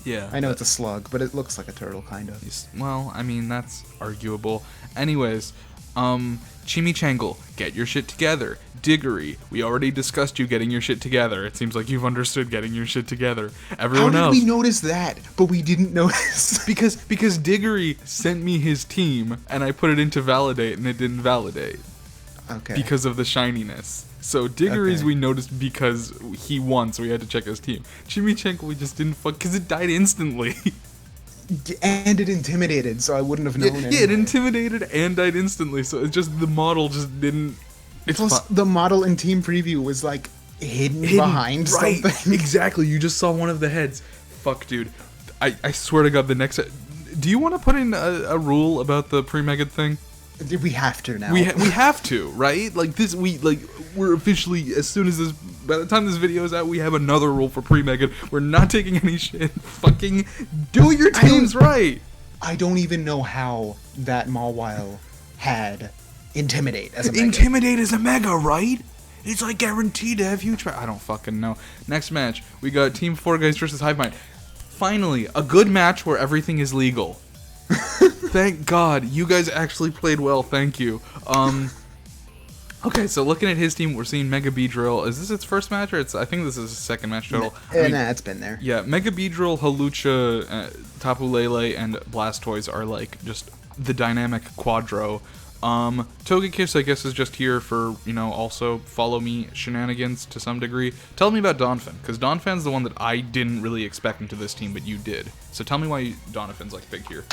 Yeah. I know it's a slug, but it looks like a turtle, kind of. Well, I mean, that's arguable. Anyways, Chimichangle, get your shit together. Diggory, we already discussed you getting your shit together. It seems like you've understood getting your shit together. Everyone else. How did we notice that, but we didn't notice? Because Diggory sent me his team, and I put it into validate, and it didn't validate. Okay. Because of the shininess. So Diggory's Okay. we noticed because he won, so we had to check his team. Chimichangle we just didn't because it died instantly. And it intimidated, so I wouldn't have known Yeah, anyway. it intimidated and died instantly, so it's just the model just didn't. It's Plus, the model in Team Preview was like hidden behind right. something. Exactly, you just saw one of the heads. Fuck, dude. I swear to God, the next. Do you want to put in a rule about the pre-Megad thing? We have to now. We have to, right? Like this, we're officially, as soon as this, by the time this video is out, we have another rule for pre-Megad. We're not taking any shit. Fucking do your teams right. I don't even know how that Mawile had Intimidate as a mega. Intimidate is a mega, right? It's like guaranteed to have huge. I don't fucking know. Next match, we got Team 4 Guys versus Hive Mind. Finally, a good match where everything is legal. Thank God, you guys actually played well. Thank you. Okay, so looking at his team, we're seeing Mega Beedrill. Is this its first match, or I think this is his second match total. Nah, it's been there. Yeah, Mega Beedrill, Hawlucha, Tapu Lele, and Blastoise are like just the dynamic quadro. Togekiss, I guess, is just here for, also follow me shenanigans to some degree. Tell me about Donphan, because Donphan's the one that I didn't really expect into this team, but you did. So tell me why Donphan's like big here.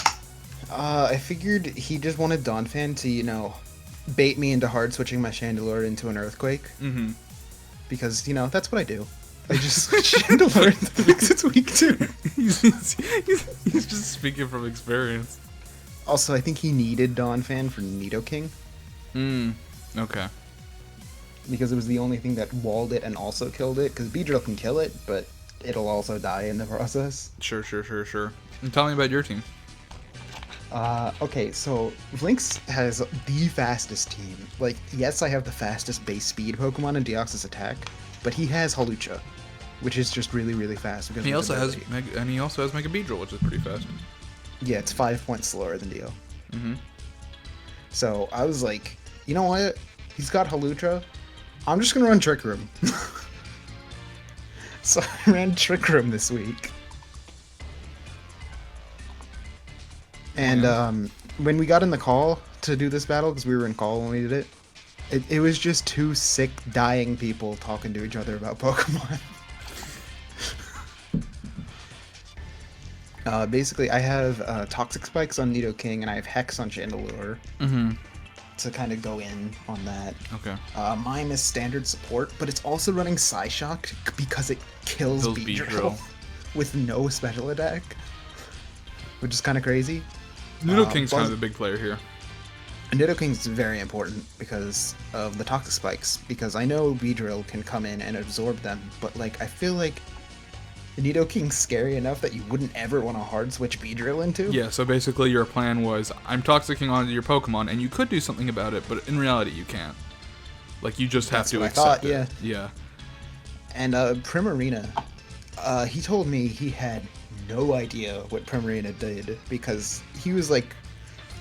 I figured he just wanted Donphan to, bait me into hard switching my Chandelure into an Earthquake. Mm-hmm. Because, that's what I do. I just switch Chandelure into because it's weak too. He's just speaking from experience. Also, I think he needed Donphan for Nidoking. Okay. Because it was the only thing that walled it and also killed it. Because Beedrill can kill it, but it'll also die in the process. Sure. And tell me about your team. Okay, so Vlinx has the fastest team. Like, yes, I have the fastest base speed Pokemon in Deoxys Attack, but he has Hawlucha, which is just really, really fast. Because He also has Mega Beedrill, which is pretty fast. Yeah, it's 5 points slower than Dio. Mm-hmm. So I was like, you know what? He's got Hawlucha. I'm just gonna run Trick Room. So I ran Trick Room this week. And when we got in the call to do this battle, because we were in call when we did it, it was just two sick, dying people talking to each other about Pokemon. Basically, I have Toxic Spikes on Nidoking, and I have Hex on Chandelure. Mm-hmm. To kind of go in on that. Okay. Mine is standard support, but it's also running Psyshock because it kills Beedrill with no special attack, which is kind of crazy. Nidoking's kind of the big player here. Nidoking's very important because of the Toxic Spikes, because I know Beedrill can come in and absorb them, but like I feel like Nidoking's scary enough that you wouldn't ever want to hard switch Beedrill into. Yeah, so basically your plan was, I'm toxicking onto your Pokemon, and you could do something about it, but in reality you can't. Like, you just have to accept it. Yeah. And Primarina, he told me he had no idea what Primarina did, because he was like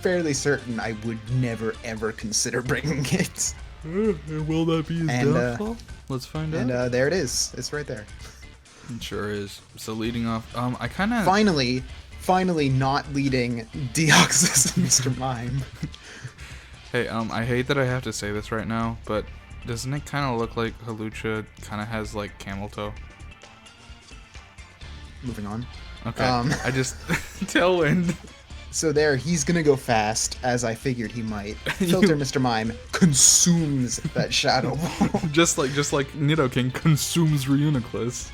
fairly certain I would never ever consider bringing it. Will that be his downfall? Let's find out. And there it is. It's right there. It sure is. So leading off, I kind of... Finally not leading Deoxys and Mr. Mime. Hey, I hate that I have to say this right now, but doesn't it kind of look like Hawlucha kind of has, like, camel toe? Moving on. Okay, I just... Tailwind. So there, he's gonna go fast, as I figured he might. Filter Mr. Mime consumes that Shadow Ball. just like Nidoking consumes Reuniclus.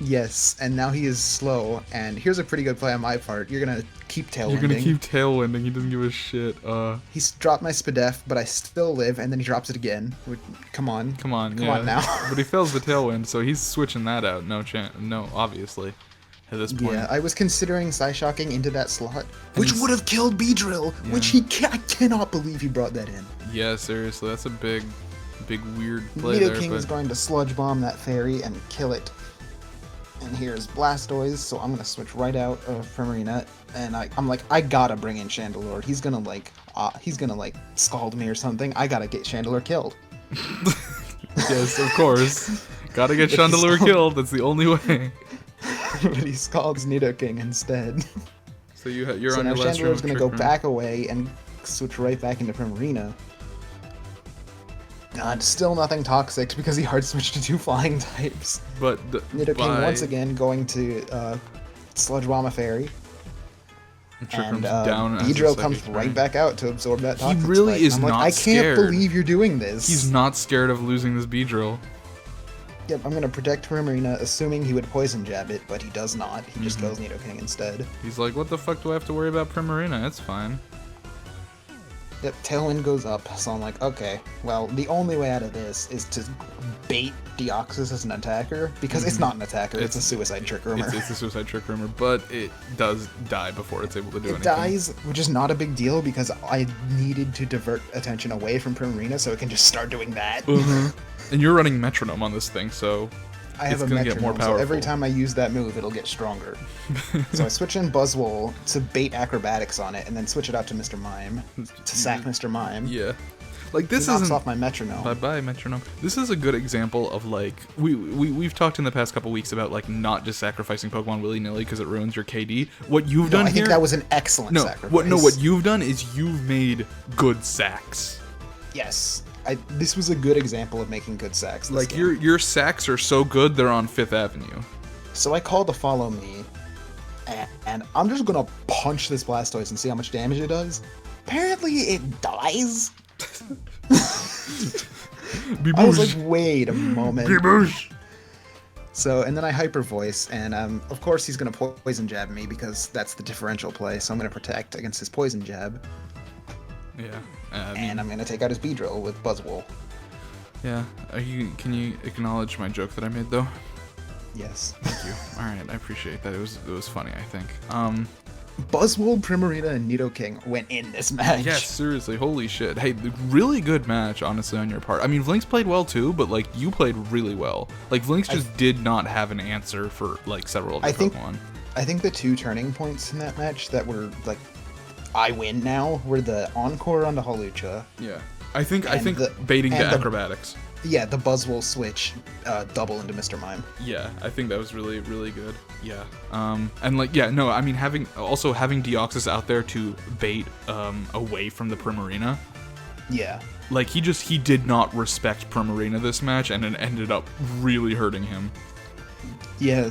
Yes, and now he is slow, and here's a pretty good play on my part. You're gonna keep tailwinding. You're gonna keep tailwinding, he doesn't give a shit. He's dropped my Spadef, but I still live, and then he drops it again. Come on now. But he fails the tailwind, so he's switching that out. No, obviously, at this point. Yeah, I was considering Psyshocking into that slot, which would have killed Beedrill, which I cannot believe he brought that in. Yeah, seriously, that's a big weird play there. Nidoking is going to Sludge Bomb that fairy and kill it. And here's Blastoise, so I'm gonna switch right out of Primarina, and I'm like, I gotta bring in Chandelure. He's gonna like scald me or something. I gotta get Chandelure killed. Yes, of course. Gotta get Chandelure killed. That's the only way. But he scalds Nidoking instead. So you're so on now your last room Chandelure's of gonna Trick go Room. back away and switch right back into Primarina. Still nothing toxic because he hard switched to 2 flying types. But Nidoking once again going to Sludge Bomb a Fairy. Trick And Room's down as a Beedrill psychic comes drain. right back out to absorb that He toxic really spike. is I'm like, not I can't scared. believe you're doing this. He's not scared of losing this Beedrill. Yep, I'm gonna protect Primarina, assuming he would poison jab it, but he does not. He just Mm-hmm. goes Nidoking instead. He's like, what the fuck do I have to worry about Primarina? It's fine. Yep, Tailwind goes up, so I'm like, okay, well, the only way out of this is to bait Deoxys as an attacker, because it's not an attacker, it's a suicide Trick Roomer. It's a suicide Trick Roomer, but it does die before it's able to do It anything. dies, which is not a big deal, because I needed to divert attention away from Primarina so it can just start doing that. And you're running Metronome on this thing, so I have it's a gonna metronome, get more so powerful. every time I use that move, it'll get stronger. So I switch in Buzzwole to bait Acrobatics on it, and then switch it out to Mr. Mime to sack Mr. Mime. Yeah. Like, this He knocks isn't... off my metronome. Bye-bye, Metronome. This is a good example of, like... We've talked in the past couple weeks about, like, not just sacrificing Pokemon willy-nilly because it ruins your KD. What you've done I think here... that was an excellent sacrifice. What you've done is you've made good sacks. Yes. This was a good example of making good sacks. this Like, game. your sacks are so good, they're on 5th Avenue. So I call the Follow Me, and I'm just gonna punch this Blastoise and see how much damage it does. Apparently it dies. I was like, wait a moment. So, and then I Hyper Voice, and of course he's gonna Poison Jab me because that's the differential play, so I'm gonna protect against his Poison Jab. Yeah. And I'm gonna take out his Beedrill with Buzzwole. Yeah. Can you acknowledge my joke that I made, though? Yes. Thank you. All right, I appreciate that. It was funny, I think. Buzzwole, Primarina, and Nidoking went in this match. Yes, seriously, holy shit. Hey, really good match, honestly, on your part. I mean, Vlinx played well too, but like you played really well. Like Vlinx just did not have an answer for like several of your Pokemon. I think the 2 turning points in that match that were like, I win now, were the Encore onto Hawlucha. Yeah, I think baiting and the the- acrobatics. Yeah, the Buzzwole switch double into Mr. Mime. Yeah, I think that was really, really good. Yeah. And like, yeah, no, I mean, having Deoxys out there to bait away from the Primarina. Yeah. Like, he did not respect Primarina this match, and it ended up really hurting him. Yeah,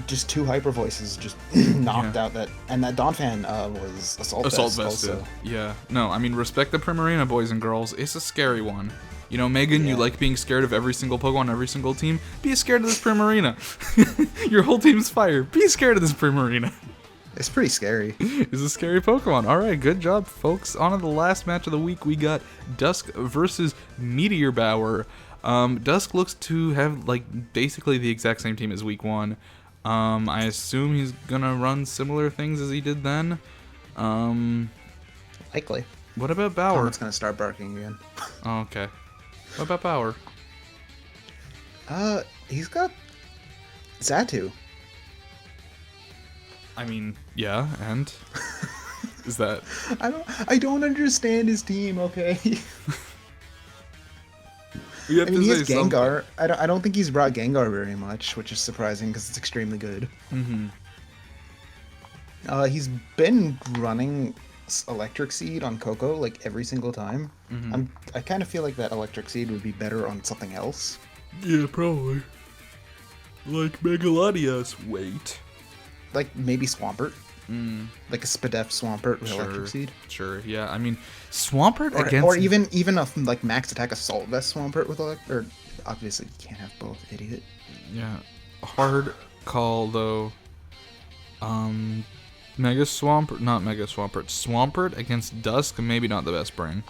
just 2 Hyper Voices just knocked out that, and that Donphan was Assault Vest Vested. also. Yeah. No, I mean, respect the Primarina, boys and girls. It's a scary one. You know, Megan, you Yeah. like being scared of every single Pokemon, every single team. Be scared of this Primarina. Your whole team's fire. Be scared of this Primarina. It's pretty scary. It's a scary Pokemon. All right, good job, folks. On to the last match of the week. We got Dusk versus Meteorbower. Dusk looks to have like basically the exact same team as week 1. I assume he's gonna run similar things as he did then. Likely. What about Bower? Comet's gonna start barking again. Oh, okay. What about Bower? He's got Xatu. I mean, yeah, and is that? I don't understand his team. Okay. You have I mean, to he say has Gengar. I don't think he's brought Gengar very much, which is surprising because it's extremely good. Mm-hmm. He's been running Electric Seed on Coco like every single time. Mm-hmm. I kind of feel like that Electric Seed would be better on something else. Yeah, probably. Like Megalodios. Wait. Like maybe Swampert. Like a Spadef Swampert with Sure. Electric Seed. Sure. Yeah. I mean, Swampert against. Or even a like max attack Assault Vest Swampert with Or obviously you can't have both, idiot. Yeah. Hard call though. Mega Swampert, not Mega Swampert. Swampert against Dusk, maybe not the best bring.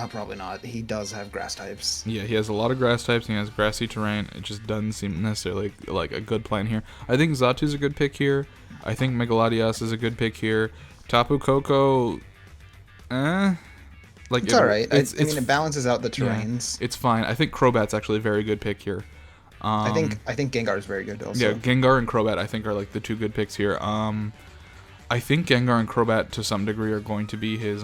Probably not. He does have grass types. Yeah, he has a lot of grass types, and he has grassy terrain. It just doesn't seem necessarily like a good plan here. I think Xatu's a good pick here. I think Megalodios is a good pick here. Tapu Koko, like It's alright. I mean, it balances out the terrains. Yeah, it's fine. I think Crobat's actually a very good pick here. I think Gengar is very good also. Yeah, Gengar and Crobat I think are like the two good picks here. I think Gengar and Crobat to some degree are going to be his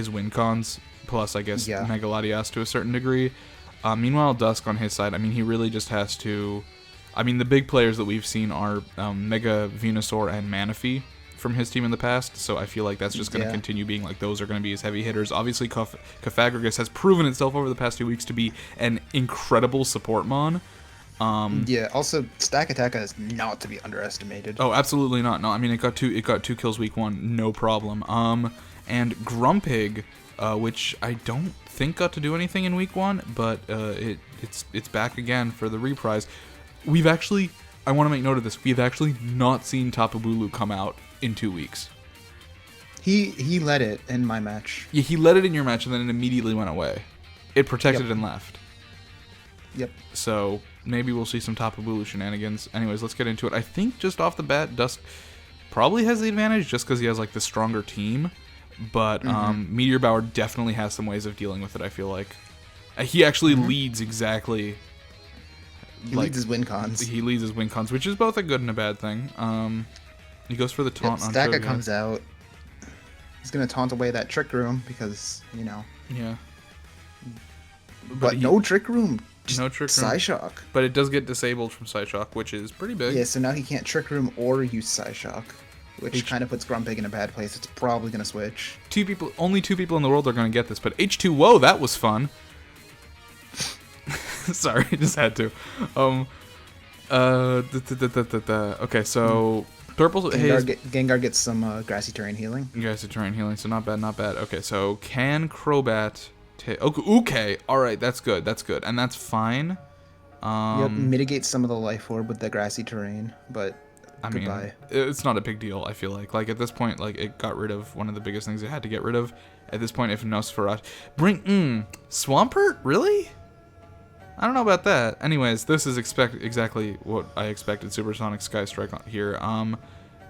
win cons, plus I guess Megalodios to a certain degree. Meanwhile, Dusk on his side, I mean, he really just has to... I mean, the big players that we've seen are Mega Venusaur and Manaphy from his team in the past, so I feel like that's just going to continue being like those are going to be his heavy hitters. Obviously, Cofagrigus has proven itself over the past 2 weeks to be an incredible support mon. Also Stakataka is not to be underestimated. Oh, absolutely not. No, I mean it got two kills week 1, no problem. And Grumpig, which I don't think got to do anything in week 1, but it's back again for the reprise. We've actually, I want to make note of this, we've actually not seen Tapu Bulu come out in 2 weeks. He led it in my match. Yeah, he led it in your match and then it immediately went away. It protected and left. Yep. So maybe we'll see some Tapu Bulu shenanigans. Anyways, let's get into it. I think just off the bat, Dusk probably has the advantage just because he has like the stronger team. But meteorbower definitely has some ways of dealing with it, I feel like. He actually leads exactly... He leads his win cons. He leads his win cons, which is both a good and a bad thing. He goes for the taunt on Staka comes out. He's going to taunt away that Trick Room because, you know. Yeah. But no Trick Room. No Trick Room. Psyshock. But it does get disabled from Psyshock, which is pretty big. Yeah, so now he can't Trick Room or use Psyshock, which kind of puts Grumpig in a bad place. It's probably going to switch. Only two people in the world are going to get this, but H2O, that was fun. Sorry, just had to. Okay, so Purple Gengar gets some grassy terrain healing. Grassy terrain healing, so not bad, not bad. Okay, so can Crobat okay, alright, that's good, and that's fine. Mitigate some of the life orb with the grassy terrain, but I mean, it's not a big deal, I feel like. Like, at this point, like, it got rid of one of the biggest things it had to get rid of. At this point, if Nosferatu... Swampert? Really? I don't know about that. Anyways, this is exactly what I expected. Supersonic Sky Strike here.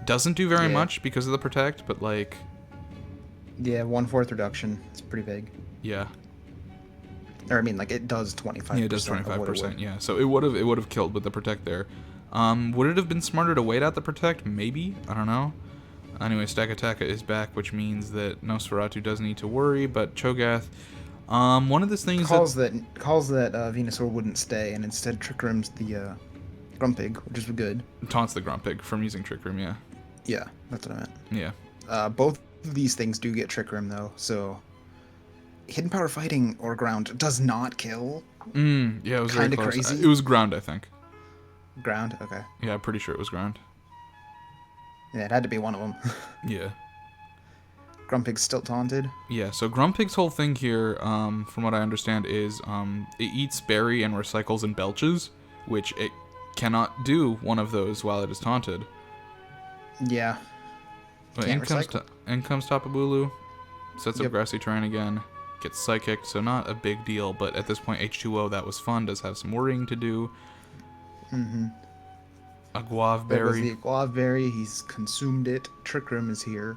Doesn't do very much because of the Protect, but like... Yeah, 1/4 reduction. It's pretty big. Yeah. Or I mean, like, it does 25%. Yeah, it does 25%, yeah. So it would have killed with the Protect there. Would it have been smarter to wait out the Protect? Maybe? I don't know. Anyway, Stakataka is back, which means that Nosferatu does need to worry, but Cho'Gath... one of the things calls that Venusaur wouldn't stay and instead Trick Rooms the Grumpig, which is good. Taunts the Grumpig from using Trick Room, yeah. Yeah, that's what I meant. Yeah. Both of these things do get Trick Room though, so Hidden Power Fighting or Ground does not kill. Yeah, it was kind of very close. crazy. It was Ground, I think. Ground, okay. Yeah, I'm pretty sure it was Ground. Yeah, it had to be one of them. Yeah. Grumpig's still taunted. Yeah, so Grumpig's whole thing here, from what I understand, is it eats berry and recycles and belches, which it cannot do one of those while it is taunted. Yeah. But in comes Tapu Bulu, sets up grassy terrain again, gets psychic, so not a big deal, but at this point H2O, that was fun, does have some worrying to do. A Guave Berry. The Guave Berry, he's consumed it. Trick Room is here.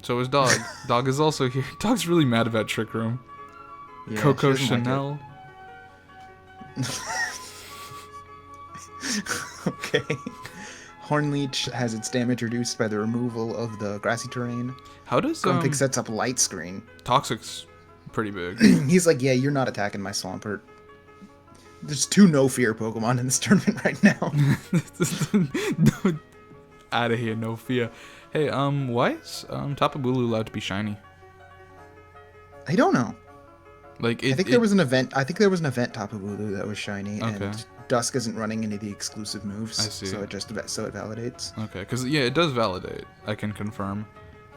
So is Dog. Dog is also here. Dog's really mad about Trick Room. Yeah, Coco Chanel. Like okay. Hornleech has its damage reduced by the removal of the grassy terrain. How does Grumpig sets up Light Screen. Toxic's pretty big. He's like, yeah, you're not attacking my Swampert. There's 2 no fear Pokemon in this tournament right now. Out of here, no fear. Hey, why is Tapu Bulu allowed to be shiny? I don't know. Like, I think there was an event. I think there was an event Tapu Bulu that was shiny, and Dusk isn't running any of the exclusive moves. I see. So it validates. Okay, because yeah, it does validate. I can confirm,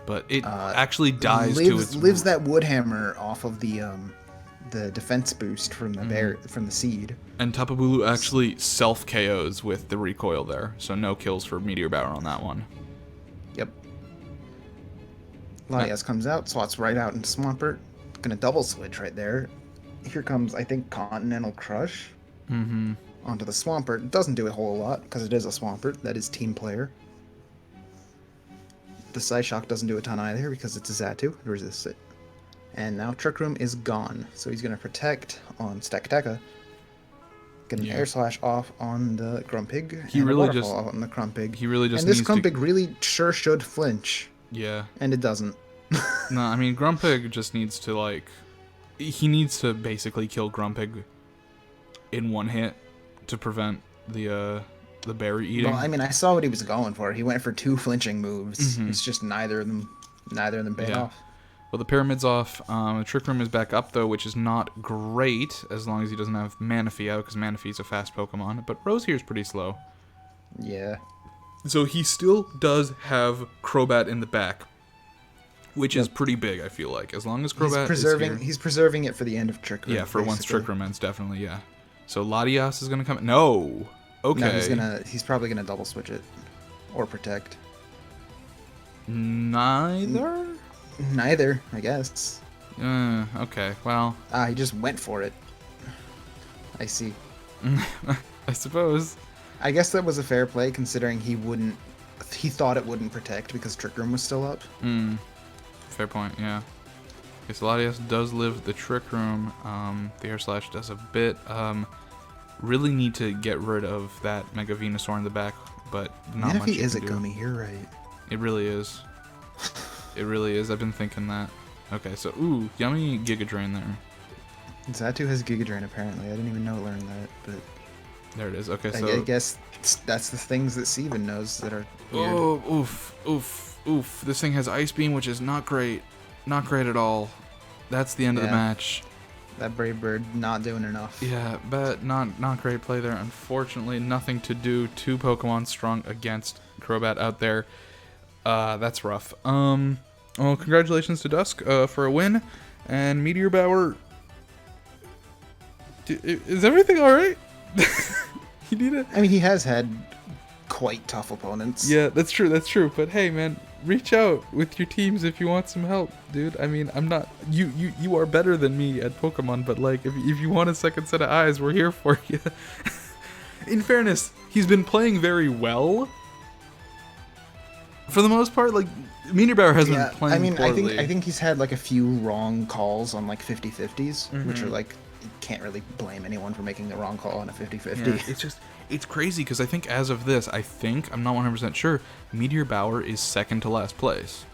but it actually dies lives that Woodhammer off of the defense boost from the from the seed. And Tapu Bulu actually self KOs with the recoil there, so no kills for Meteorbower on that one. Yep. Latias comes out, swats right out into Swampert. Gonna double switch right there. Here comes, I think, Continental Crush. Onto the Swampert. It doesn't do a whole lot, because it is a Swampert. That is team player. The Psyshock doesn't do a ton either, because it's a Xatu. It resists it. And now Trick Room is gone. So he's going to protect on Stakataka. Get an air slash off on the Grumpig. He and really a just waterfall off on the Grumpig. he really just and this needs to- Grumpig really sure should flinch. Yeah. And it doesn't. No, I mean Grumpig just needs to like he needs to basically kill Grumpig in one hit to prevent the berry eating. Well, I mean, I saw what he was going for. He went for 2 flinching moves. Mhm. It's just neither of them paid Yeah. off. Well, the Pyramid's off. The Trick Room is back up, though, which is not great, as long as he doesn't have Manaphy out, because Manaphy's a fast Pokemon. But Rose here's pretty slow. Yeah. So he still does have Crobat in the back, which is pretty big, I feel like. As long as Crobat is here. He's preserving it for the end of Trick Room. Yeah, for once basically. Trick Room ends, definitely, yeah. So Latias is going to come... No! Okay. No, he's probably gonna double switch it. Or protect. Neither? Neither, I guess. Okay, well... He just went for it. I see. I suppose. I guess that was a fair play, considering he thought it wouldn't protect because Trick Room was still up. Fair point, yeah. Okay, so Latias does live the Trick Room. The Air Slash does a bit. Really need to get rid of that Mega Venusaur in the back, but not much. Manaphy is a you can do. gummy, you're right. It really is. It really is. I've been thinking that. Okay, so, ooh, yummy Giga Drain there. Zatu has Giga Drain apparently. I didn't even know it learned that, but There it is. Okay, so... I guess that's the things that Steven knows that are weird. Oh, oof. This thing has Ice Beam, which is not great. Not great at all. That's the end of the match. That Brave Bird not doing enough. Yeah, but not great play there. Unfortunately, nothing to do. 2 Pokemon strong against Crobat out there. That's rough. Well, congratulations to Dusk for a win. And Meteorbower... Is everything alright? You need it? I mean, he has had quite tough opponents. Yeah, that's true. But hey, man, reach out with your teams if you want some help, dude. I mean, I'm not... You are better than me at Pokemon, but, like, if you want a second set of eyes, we're here for you. In fairness, he's been playing very well. For the most part, like, Meteorbower has been playing I mean, poorly. I think he's had, like, a few wrong calls on, like, 50-50s, which are, like... You can't really blame anyone for making the wrong call on a 50-50. Yeah, it's crazy because I think as of this, I'm not 100% sure, Meteorbower is second to last place.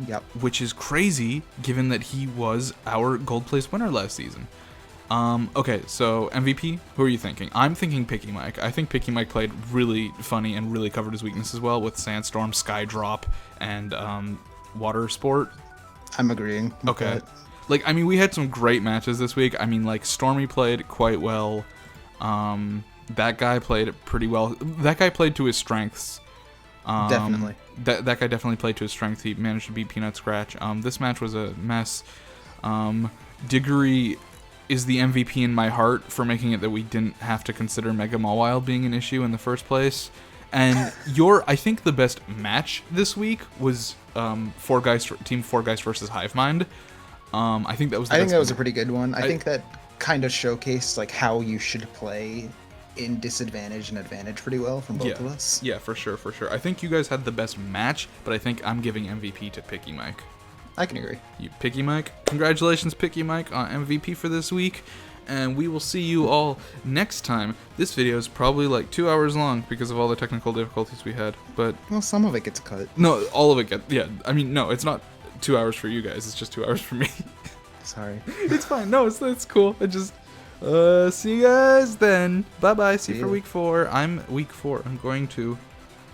Yep. Which is crazy given that he was our gold place winner last season. Okay, so MVP, who are you thinking? I'm thinking Pickymike. I think Pickymike played really funny and really covered his weaknesses well with Sandstorm, Skydrop, and Water Sport. I'm agreeing. Okay. That. Like, I mean, we had some great matches this week. I mean, like, Stormy played quite well. That guy played pretty well. That guy played to his strengths. Definitely. That guy definitely played to his strength. He managed to beat Peanutscratch. This match was a mess. Diggory is the MVP in my heart for making it that we didn't have to consider Mega Mawile being an issue in the first place. And I think the best match this week was Team 4 Guys versus Hivemind. I think that was. I think that was a pretty good one. I think that kind of showcased like how you should play in disadvantage and advantage pretty well from both of us. Yeah, for sure. I think you guys had the best match, but I think I'm giving MVP to Pickymike. I can agree. Pickymike, congratulations, Pickymike, on MVP for this week, and we will see you all next time. This video is probably like 2 hours long because of all the technical difficulties we had, but well, some of it gets cut. No, all of it gets. Yeah, I mean, no, it's not 2 hours for you guys. It's just 2 hours for me. Sorry. It's fine. No, it's cool. I just see you guys then. Bye. See you for week 4. I'm week 4. I'm going to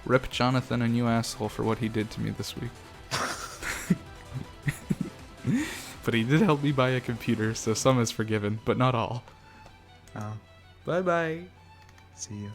rip Jonathan a new asshole for what he did to me this week. But he did help me buy a computer, so some is forgiven, but not all. Oh. Bye. See you.